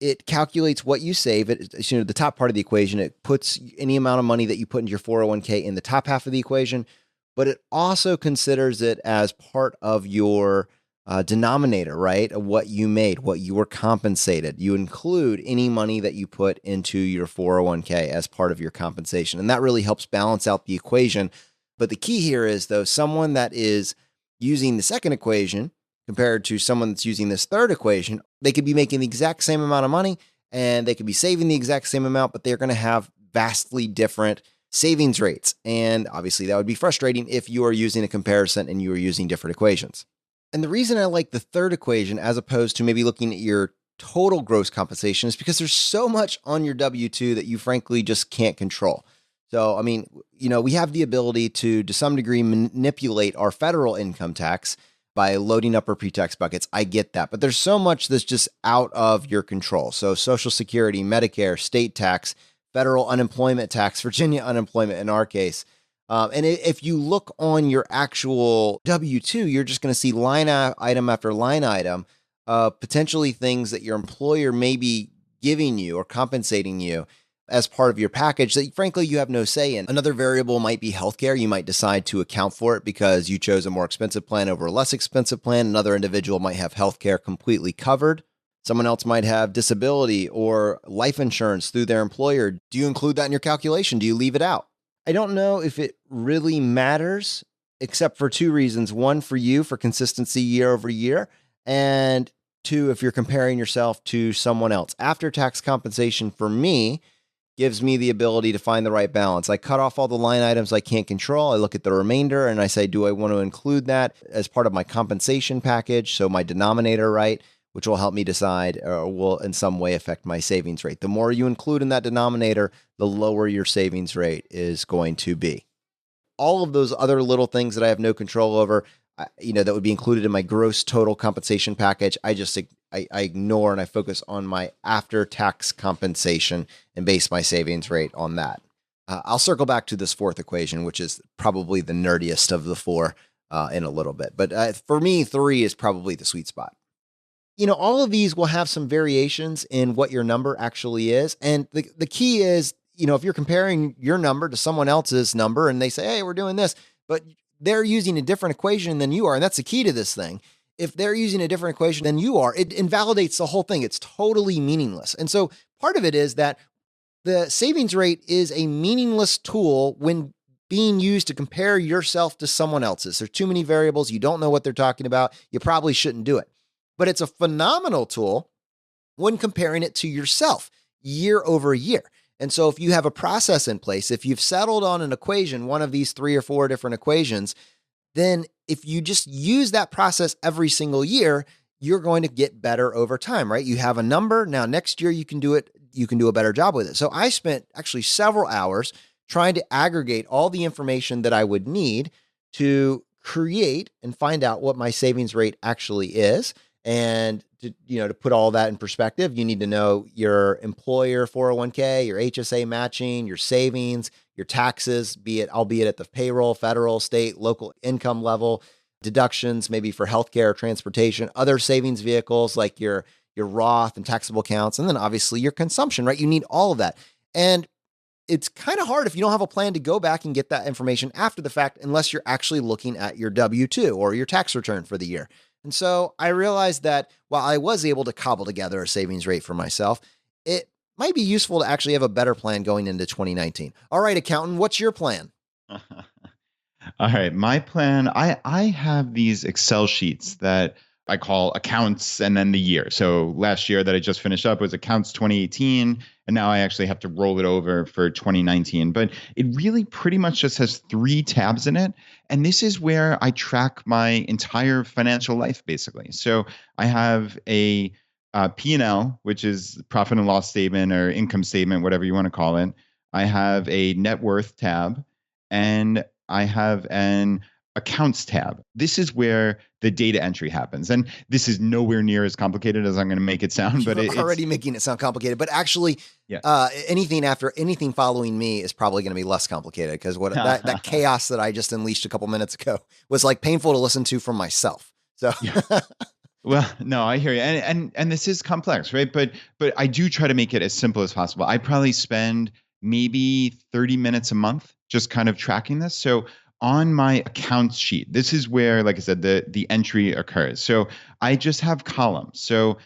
it calculates what you save. The top part of the equation, it puts any amount of money that you put into your 401k in the top half of the equation, but it also considers it as part of your denominator, right? Of what you made, what you were compensated. You include any money that you put into your 401k as part of your compensation. And that really helps balance out the equation. But the key here is, though, someone that is using the second equation compared to someone that's using this third equation, they could be making the exact same amount of money and they could be saving the exact same amount, but they're going to have vastly different savings rates. And obviously that would be frustrating if you are using a comparison and you are using different equations. And the reason I like the third equation as opposed to maybe looking at your total gross compensation is because there's so much on your W-2 that you frankly just can't control. So, I mean, we have the ability to some degree, manipulate our federal income tax by loading up our pre-tax buckets. I get that. But there's so much that's just out of your control. So Social Security, Medicare, state tax, federal unemployment tax, Virginia unemployment in our case. If you look on your actual W-2, you're just going to see line item after line item, potentially things that your employer may be giving you or compensating you as part of your package that frankly you have no say in. Another variable might be healthcare. You might decide to account for it because you chose a more expensive plan over a less expensive plan. Another individual might have healthcare completely covered. Someone else might have disability or life insurance through their employer. Do you include that in your calculation? Do you leave it out? I don't know if it really matters, except for two reasons. One, for you, for consistency year over year. And two, if you're comparing yourself to someone else. After-tax compensation for me gives me the ability to find the right balance. I cut off all the line items I can't control. I look at the remainder and I say, do I want to include that as part of my compensation package? So my denominator, right, which will help me decide or will in some way affect my savings rate. The more you include in that denominator, the lower your savings rate is going to be. All of those other little things that I have no control over, that would be included in my gross total compensation package, I ignore and I focus on my after-tax compensation and base my savings rate on that. I'll circle back to this fourth equation, which is probably the nerdiest of the four in a little bit. But for me, 3 is probably the sweet spot. All of these will have some variations in what your number actually is. And the key is, if you're comparing your number to someone else's number and they say, hey, we're doing this, but they're using a different equation than you are. And that's the key to this thing. If they're using a different equation than you are, it invalidates the whole thing. It's totally meaningless. And so part of it is that the savings rate is a meaningless tool when being used to compare yourself to someone else's. There's too many variables. You don't know what they're talking about. You probably shouldn't do it. But it's a phenomenal tool when comparing it to yourself year over year. And so if you have a process in place, if you've settled on an equation, one of these 3 or 4 different equations, then if you just use that process every single year, you're going to get better over time, right? You have a number. Now, next year you can do it. You can do a better job with it. So I spent actually several hours trying to aggregate all the information that I would need to create and find out what my savings rate actually is. And to put all that in perspective, you need to know your employer 401k, your HSA matching, your savings, your taxes, albeit at the payroll, federal, state, local income level, deductions, maybe for healthcare, transportation, other savings vehicles like your Roth and taxable accounts, and then obviously your consumption, right? You need all of that. And it's kind of hard if you don't have a plan to go back and get that information after the fact, unless you're actually looking at your W-2 or your tax return for the year. And so I realized that while I was able to cobble together a savings rate for myself, it might be useful to actually have a better plan going into 2019. All right, accountant, what's your plan? All right, my plan, I have these Excel sheets that I call accounts and then the year. So last year that I just finished up was accounts 2018, and now I actually have to roll it over for 2019. But it really pretty much just has 3 tabs in it. And this is where I track my entire financial life, basically. So I have a P&L, which is profit and loss statement or income statement, whatever you want to call it. I have a net worth tab, and I have an accounts tab. This is where the data entry happens. And this is nowhere near as complicated as I'm going to make it sound, but it's already making it sound complicated, but actually anything following me is probably going to be less complicated, because that chaos that I just unleashed a couple minutes ago was like painful to listen to from myself. So Well, no, I hear you. And this is complex, right? But I do try to make it as simple as possible. I probably spend maybe 30 minutes a month just kind of tracking this. So on my accounts sheet, this is where, like I said, the entry occurs. So I just have columns. So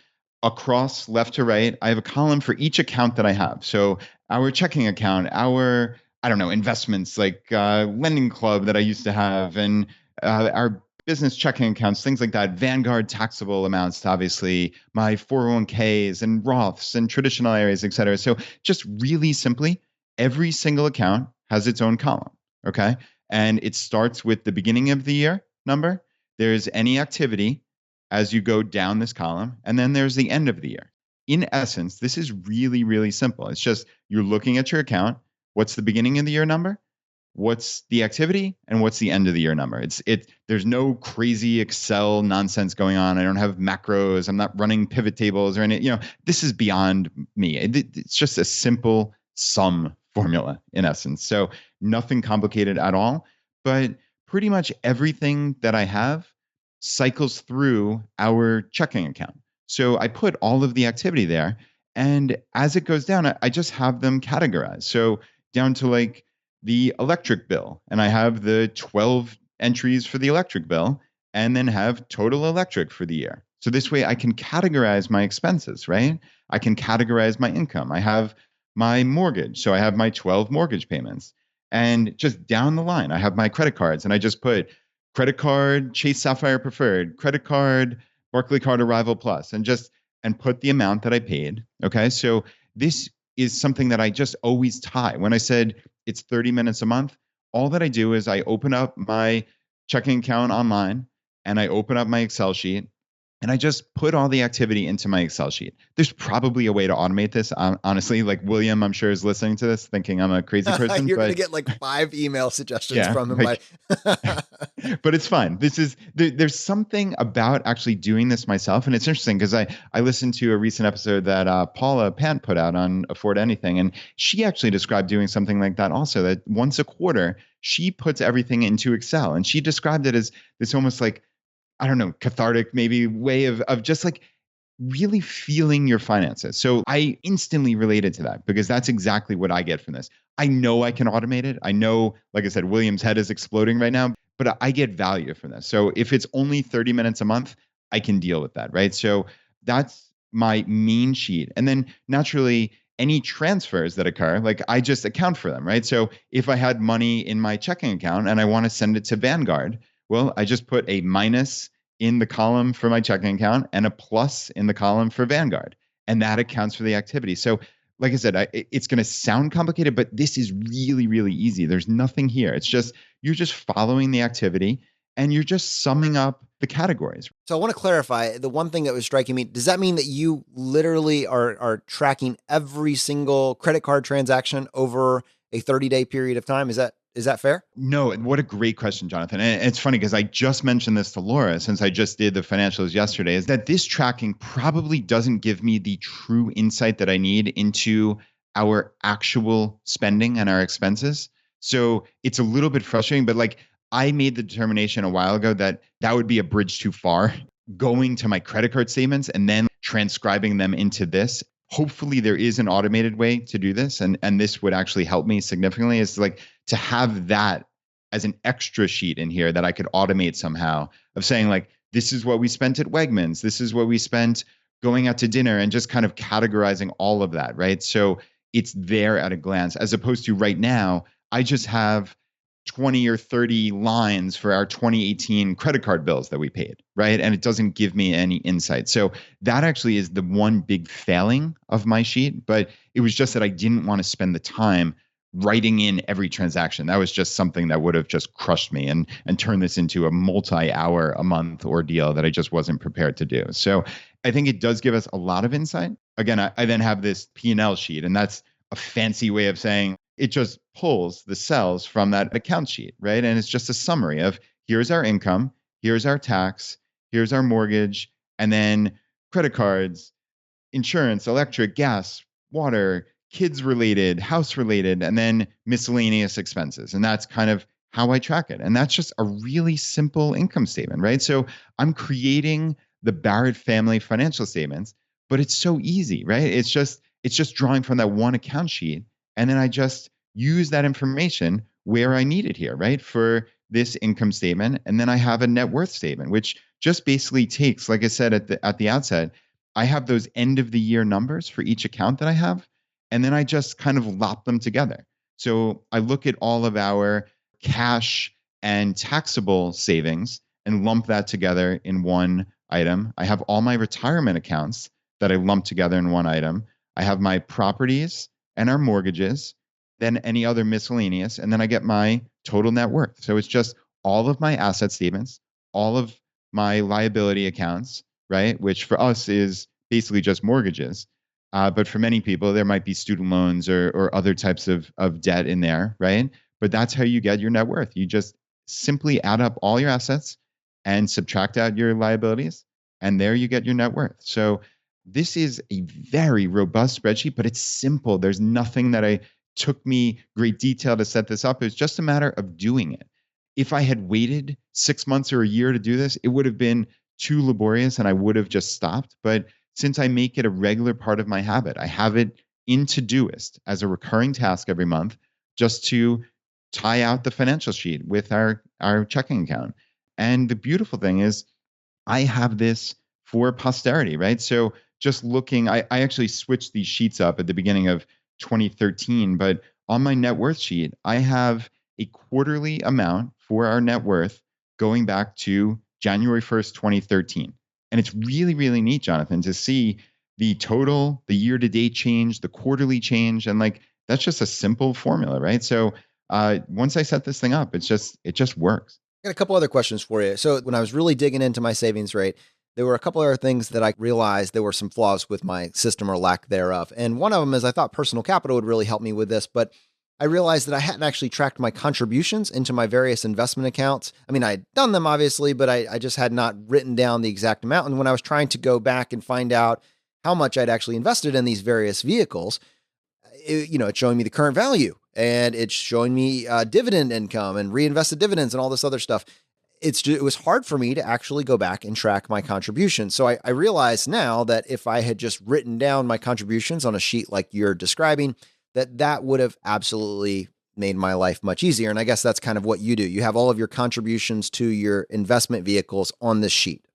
across left to right, I have a column for each account that I have. So our checking account, our, investments like Lending Club that I used to have, and our business checking accounts, things like that, Vanguard taxable amounts, obviously, my 401ks and Roths and traditional areas, et cetera. So just really simply, every single account has its own column, okay? And it starts with the beginning of the year number. There's any activity as you go down this column, and then there's the end of the year. In essence, this is really, really simple. It's just you're looking at your account. What's the beginning of the year number? What's the activity? And what's the end of the year number? There's no crazy Excel nonsense going on. I don't have macros. I'm not running pivot tables or any, this is beyond me. It's just a simple sum formula in essence. So nothing complicated at all, but pretty much everything that I have cycles through our checking account. So I put all of the activity there. And as it goes down, I just have them categorized. So down to like the electric bill, and I have the 12 entries for the electric bill, and then have total electric for the year. So this way I can categorize my expenses, right? I can categorize my income. I have my mortgage. So I have my 12 mortgage payments. And just down the line, I have my credit cards, and I just put credit card, Chase Sapphire Preferred, credit card, Barclay Card Arrival Plus, and put the amount that I paid. Okay. So this is something that I just always tie. When I said it's 30 minutes a month, all that I do is I open up my checking account online and I open up my Excel sheet and I just put all the activity into my Excel sheet. There's probably a way to automate this. Honestly, like William, I'm sure is listening to this thinking I'm a crazy person. You're going to get like 5 email suggestions from him. Like, but it's fine. There's something about actually doing this myself. And it's interesting because I listened to a recent episode that Paula Pant put out on Afford Anything. And she actually described doing something like that also, that once a quarter, she puts everything into Excel. And she described it as this almost like, I don't know, cathartic maybe way of just like really feeling your finances. So I instantly related to that because that's exactly what I get from this. I know I can automate it. I know, like I said, William's head is exploding right now, but I get value from this. So if it's only 30 minutes a month, I can deal with that, right? So that's my mean sheet. And then naturally, any transfers that occur, like I just account for them, right? So if I had money in my checking account and I want to send it to Vanguard, well, I just put a minus in the column for my checking account and a plus in the column for Vanguard. And that accounts for the activity. So like I said, it's going to sound complicated, but this is really, really easy. There's nothing here. It's just, you're just following the activity and you're just summing up the categories. So I want to clarify the one thing that was striking me. Does that mean that you literally are tracking every single credit card transaction over a 30-day period of time? Is that fair? No. What a great question, Jonathan. And it's funny because I just mentioned this to Laura since I just did the financials yesterday, is that this tracking probably doesn't give me the true insight that I need into our actual spending and our expenses. So it's a little bit frustrating, but like I made the determination a while ago that would be a bridge too far, going to my credit card statements and then transcribing them into this. Hopefully there is an automated way to do this. And this would actually help me significantly, is like to have that as an extra sheet in here that I could automate somehow, of saying like, this is what we spent at Wegmans. This is what we spent going out to dinner, and just kind of categorizing all of that, right? So it's there at a glance, as opposed to right now, I just have 20 or 30 lines for our 2018 credit card bills that we paid, right? And it doesn't give me any insight. So that actually is the one big failing of my sheet, but it was just that I didn't want to spend the time writing in every transaction. That was just something that would have just crushed me and turned this into a multi-hour a month ordeal that I just wasn't prepared to do. So I think it does give us a lot of insight. Again, I then have this P&L sheet, and that's a fancy way of saying it just pulls the cells from that account sheet, right? And it's just a summary of, here's our income, here's our tax, here's our mortgage, and then credit cards, insurance, electric, gas, water, kids related, house related, and then miscellaneous expenses. And that's kind of how I track it. And that's just a really simple income statement, right? So I'm creating the Barrett family financial statements, but it's so easy, right? It's just drawing from that one account sheet. And then I just use that information where I need it here, right? For this income statement. And then I have a net worth statement, which just basically takes, like I said at the outset, I have those end of the year numbers for each account that I have. And then I just kind of lop them together. So I look at all of our cash and taxable savings and lump that together in one item. I have all my retirement accounts that I lump together in one item. I have my properties and our mortgages, then any other miscellaneous, and then I get my total net worth. So it's just all of my asset statements, all of my liability accounts, right? Which for us is basically just mortgages. But for many people, there might be student loans or other types of debt in there, right? But that's how you get your net worth. You just simply add up all your assets and subtract out your liabilities, and there you get your net worth. So this is a very robust spreadsheet, but it's simple. There's nothing that I took me great detail to set this up. It was just a matter of doing it. If I had waited 6 months or a year to do this, it would have been too laborious and I would have just stopped. But since I make it a regular part of my habit, I have it in Todoist as a recurring task every month just to tie out the financial sheet with our checking account. And the beautiful thing is I have this for posterity, right? So just looking, I actually switched these sheets up at the beginning of 2013, but on my net worth sheet, I have a quarterly amount for our net worth going back to January 1st, 2013. And it's really, really neat, Jonathan, to see the total, the year-to-date change, the quarterly change, and like that's just a simple formula, right? So once I set this thing up, it just works. I got a couple other questions for you. So when I was really digging into my savings rate, there were a couple other things that I realized there were some flaws with my system or lack thereof. And one of them is I thought Personal Capital would really help me with this, but I realized that I hadn't actually tracked my contributions into my various investment accounts. I mean, I'd done them obviously, but I just had not written down the exact amount. And when I was trying to go back and find out how much I'd actually invested in these various vehicles, it's showing me the current value and it's showing me dividend income and reinvested dividends and all this other stuff. It was hard for me to actually go back and track my contributions. So I realized now that if I had just written down my contributions on a sheet like you're describing, that would have absolutely made my life much easier. And I guess that's kind of what you do. You have all of your contributions to your investment vehicles on this sheet.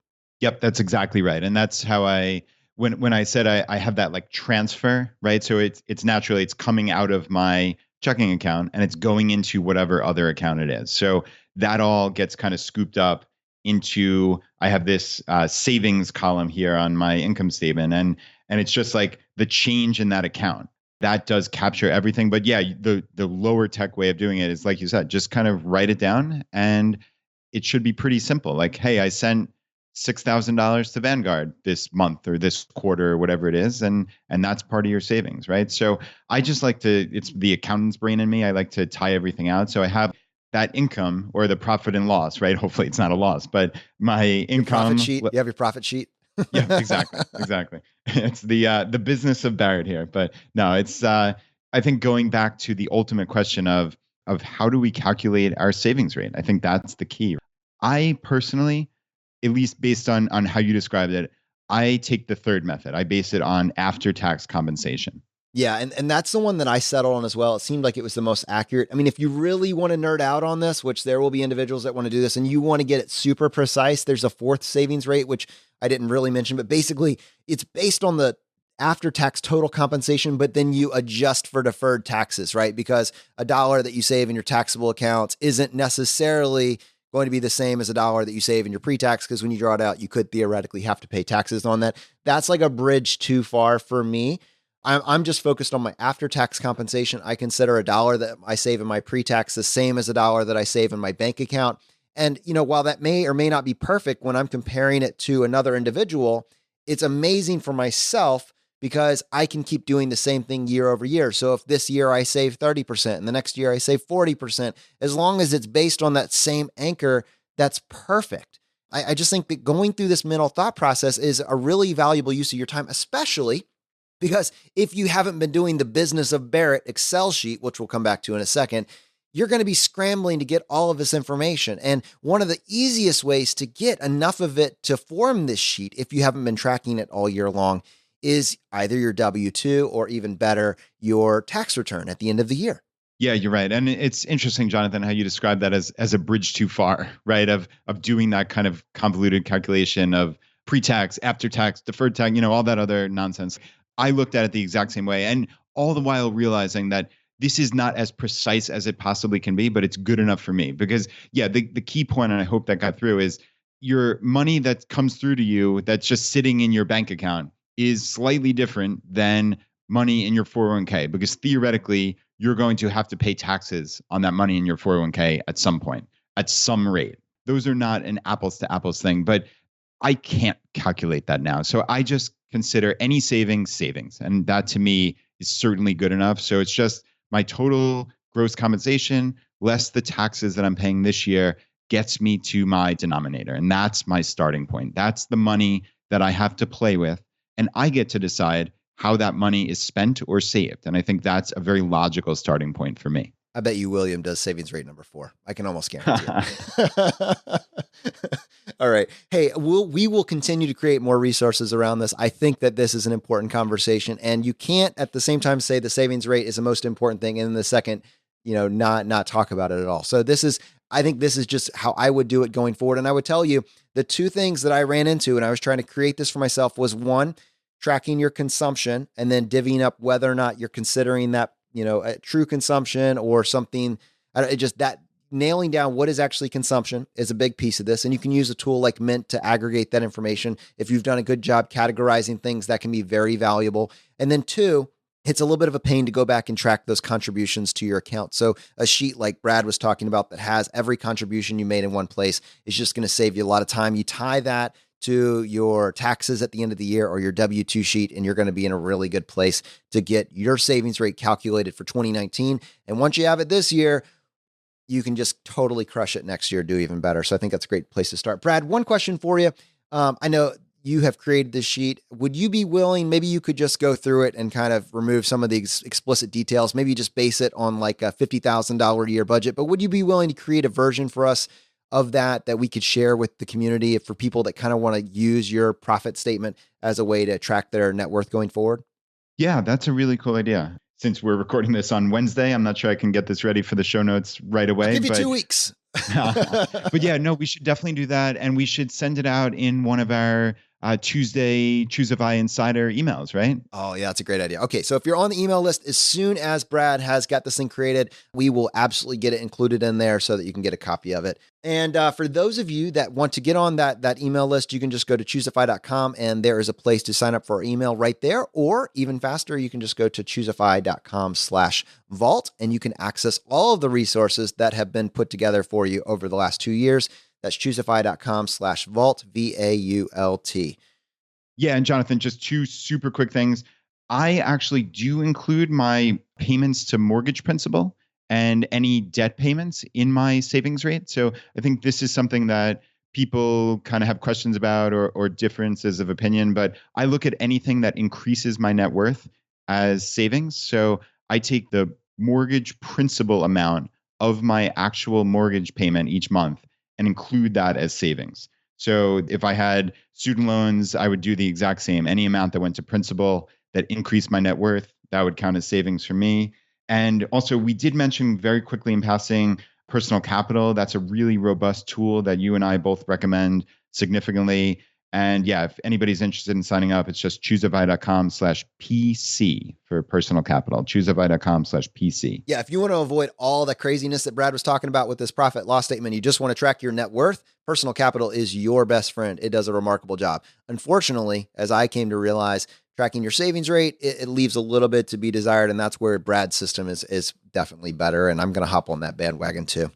Yep, that's exactly right. And that's how when I said I have that like transfer, right? So it's naturally, it's coming out of my checking account and it's going into whatever other account it is. So that all gets kind of scooped up into, I have this savings column here on my income statement. And it's just like the change in that account. That does capture everything. But yeah, the lower tech way of doing it is, like you said, just kind of write it down and it should be pretty simple. Like, hey, I sent $6,000 to Vanguard this month or this quarter or whatever it is. And that's part of your savings, right? So I just like to, it's the accountant's brain in me. I like to tie everything out. So I have that income or the profit and loss, right? Hopefully it's not a loss, but my income. Your profit sheet. You have your profit sheet. Yeah, exactly. It's the business of Barrett here, but no, it's I think going back to the ultimate question of how do we calculate our savings rate? I think that's the key. I personally, at least based on how you described it, I take the third method. I base it on after-tax compensation. Yeah, and that's the one that I settled on as well. It seemed like it was the most accurate. I mean, if you really want to nerd out on this, which there will be individuals that want to do this, and you want to get it super precise, there's a fourth savings rate, which I didn't really mention, but basically it's based on the after-tax total compensation, but then you adjust for deferred taxes, right? Because $1 that you save in your taxable accounts isn't necessarily going to be the same as $1 that you save in your pre-tax, because when you draw it out, you could theoretically have to pay taxes on that. That's like a bridge too far for me. I'm just focused on my after-tax compensation. I consider $1 that I save in my pre-tax the same as $1 that I save in my bank account. And, while that may or may not be perfect when I'm comparing it to another individual, it's amazing for myself because I can keep doing the same thing year over year. So if this year I save 30% and the next year I save 40%, as long as it's based on that same anchor, that's perfect. I just think that going through this mental thought process is a really valuable use of your time, especially because if you haven't been doing the business of Barrett Excel sheet, which we'll come back to in a second, you're going to be scrambling to get all of this information. And one of the easiest ways to get enough of it to form this sheet, if you haven't been tracking it all year long, is either your W-2 or even better, your tax return at the end of the year. Yeah, you're right. And it's interesting, Jonathan, how you describe that as a bridge too far, right? Of doing that kind of convoluted calculation of pre-tax, after-tax, deferred tax, all that other nonsense. I looked at it the exact same way, and all the while realizing that this is not as precise as it possibly can be, but it's good enough for me. Because yeah, the key point, and I hope that got through, is your money that comes through to you that's just sitting in your bank account is slightly different than money in your 401k, because theoretically you're going to have to pay taxes on that money in your 401k at some point, at some rate. Those are not an apples to apples thing, but I can't calculate that now. So I just consider any savings. And that to me is certainly good enough. So it's just my total gross compensation less the taxes that I'm paying this year gets me to my denominator. And that's my starting point. That's the money that I have to play with. And I get to decide how that money is spent or saved. And I think that's a very logical starting point for me. I bet you William does savings rate number 4. I can almost guarantee it. All right. Hey, we will continue to create more resources around this. I think that this is an important conversation, and you can't at the same time say the savings rate is the most important thing, and then the second, not talk about it at all. So I think this is just how I would do it going forward. And I would tell you the two things that I ran into when I was trying to create this for myself was, one, tracking your consumption and then divvying up whether or not you're considering that a true consumption or something. That nailing down what is actually consumption is a big piece of this. And you can use a tool like Mint to aggregate that information. If you've done a good job categorizing things, that can be very valuable. And then 2, it's a little bit of a pain to go back and track those contributions to your account. So a sheet like Brad was talking about that has every contribution you made in one place is just going to save you a lot of time. You tie that to your taxes at the end of the year or your W-2 sheet, and you're going to be in a really good place to get your savings rate calculated for 2019. And once you have it this year, you can just totally crush it next year, do even better. So I think that's a great place to start. Brad, one question for you. I know you have created this sheet. Would you be willing, maybe you could just go through it and kind of remove some of the explicit details, maybe just base it on like a $50,000 a year budget, but would you be willing to create a version for us of that we could share with the community for people that kind of want to use your profit statement as a way to track their net worth going forward? Yeah, that's a really cool idea. Since we're recording this on Wednesday, I'm not sure I can get this ready for the show notes right away. I'll give you 2 weeks. But yeah, no, we should definitely do that. And we should send it out in one of our Tuesday Choosify Insider emails, right? Oh, yeah, that's a great idea. Okay, so if you're on the email list, as soon as Brad has got this thing created, we will absolutely get it included in there so that you can get a copy of it. And for those of you that want to get on that email list, you can just go to choosify.com, and there is a place to sign up for our email right there. Or even faster, you can just go to choosify.com/vault, and you can access all of the resources that have been put together for you over the last 2 years. That's choosify.com/vault, VAULT. Yeah. And Jonathan, just 2 super quick things. I actually do include my payments to mortgage principal and any debt payments in my savings rate. So I think this is something that people kind of have questions about or differences of opinion, but I look at anything that increases my net worth as savings. So I take the mortgage principal amount of my actual mortgage payment each month and include that as savings. So if I had student loans, I would do the exact same. Any amount that went to principal that increased my net worth, that would count as savings for me. And also, we did mention very quickly in passing Personal Capital. That's a really robust tool that you and I both recommend significantly. And yeah, if anybody's interested in signing up, it's just choosify.com/PC for Personal Capital. Choosify.com/PC. Yeah, if you want to avoid all the craziness that Brad was talking about with this profit loss statement, you just want to track your net worth, Personal Capital is your best friend. It does a remarkable job. Unfortunately, as I came to realize, tracking your savings rate, it leaves a little bit to be desired. And that's where Brad's system is definitely better. And I'm going to hop on that bandwagon too.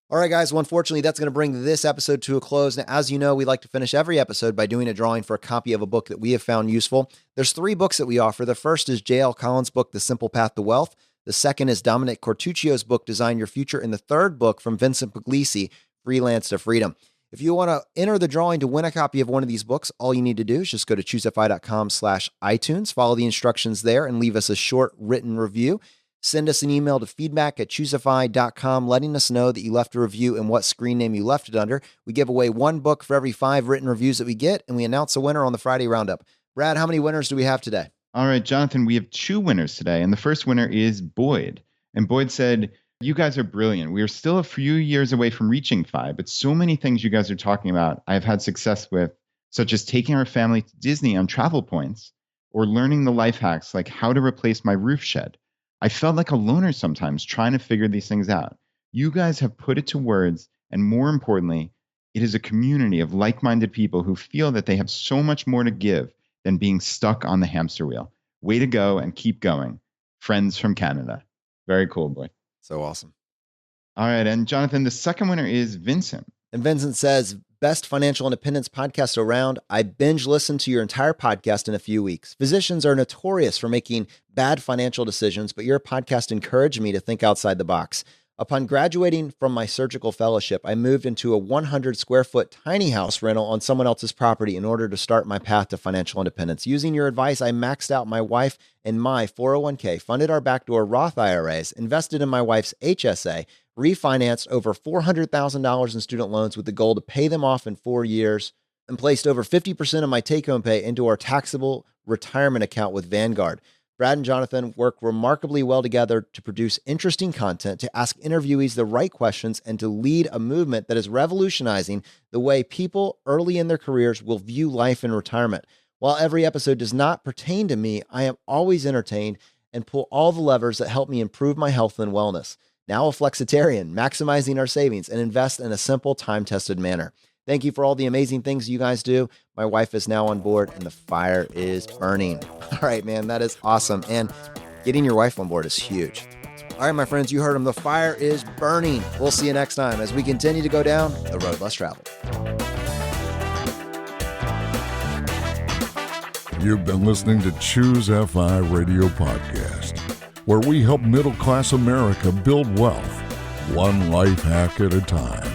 All right, guys. Well, unfortunately, that's going to bring this episode to a close. Now, as you know, we like to finish every episode by doing a drawing for a copy of a book that we have found useful. There's 3 books that we offer. The first is J.L. Collins' book, The Simple Path to Wealth. The second is Dominic Cortuccio's book, Design Your Future. And the third book from Vincent Puglisi, Freelance to Freedom. If you want to enter the drawing to win a copy of one of these books, all you need to do is just go to choosify.com/iTunes, follow the instructions there, and leave us a short written review. Send us an email to feedback@choosify.com, letting us know that you left a review and what screen name you left it under. We give away 1 book for every 5 written reviews that we get, and we announce a winner on the Friday Roundup. Brad, how many winners do we have today? All right, Jonathan, we have 2 winners today. And the first winner is Boyd. And Boyd said, "You guys are brilliant. We are still a few years away from reaching 5, but so many things you guys are talking about I've had success with, such as taking our family to Disney on travel points or learning the life hacks like how to replace my roof shed. I felt like a loner sometimes trying to figure these things out. You guys have put it to words, and more importantly, it is a community of like-minded people who feel that they have so much more to give than being stuck on the hamster wheel. Way to go and keep going. Friends from Canada." Very cool, Boyd. So awesome. All right. And Jonathan, the second winner is Vincent. And Vincent says, "Best financial independence podcast around. I binge listened to your entire podcast in a few weeks. Physicians are notorious for making bad financial decisions, but your podcast encouraged me to think outside the box. Upon graduating from my surgical fellowship, I moved into a 100 square foot tiny house rental on someone else's property in order to start my path to financial independence. Using your advice, I maxed out my wife and my 401k, funded our backdoor Roth IRAs, invested in my wife's HSA, refinanced over $400,000 in student loans with the goal to pay them off in 4 years, and placed over 50% of my take-home pay into our taxable retirement account with Vanguard. Brad and Jonathan work remarkably well together to produce interesting content, to ask interviewees the right questions, and to lead a movement that is revolutionizing the way people early in their careers will view life in retirement. While every episode does not pertain to me, I am always entertained and pull all the levers that help me improve my health and wellness. Now a flexitarian, maximizing our savings and invest in a simple, time-tested manner. Thank you for all the amazing things you guys do. My wife is now on board and the fire is burning. All right, man, that is awesome. And getting your wife on board is huge. All right, my friends, you heard him. The fire is burning. We'll see you next time as we continue to go down the road less traveled. You've been listening to Choose FI Radio Podcast, where we help middle-class America build wealth, one life hack at a time.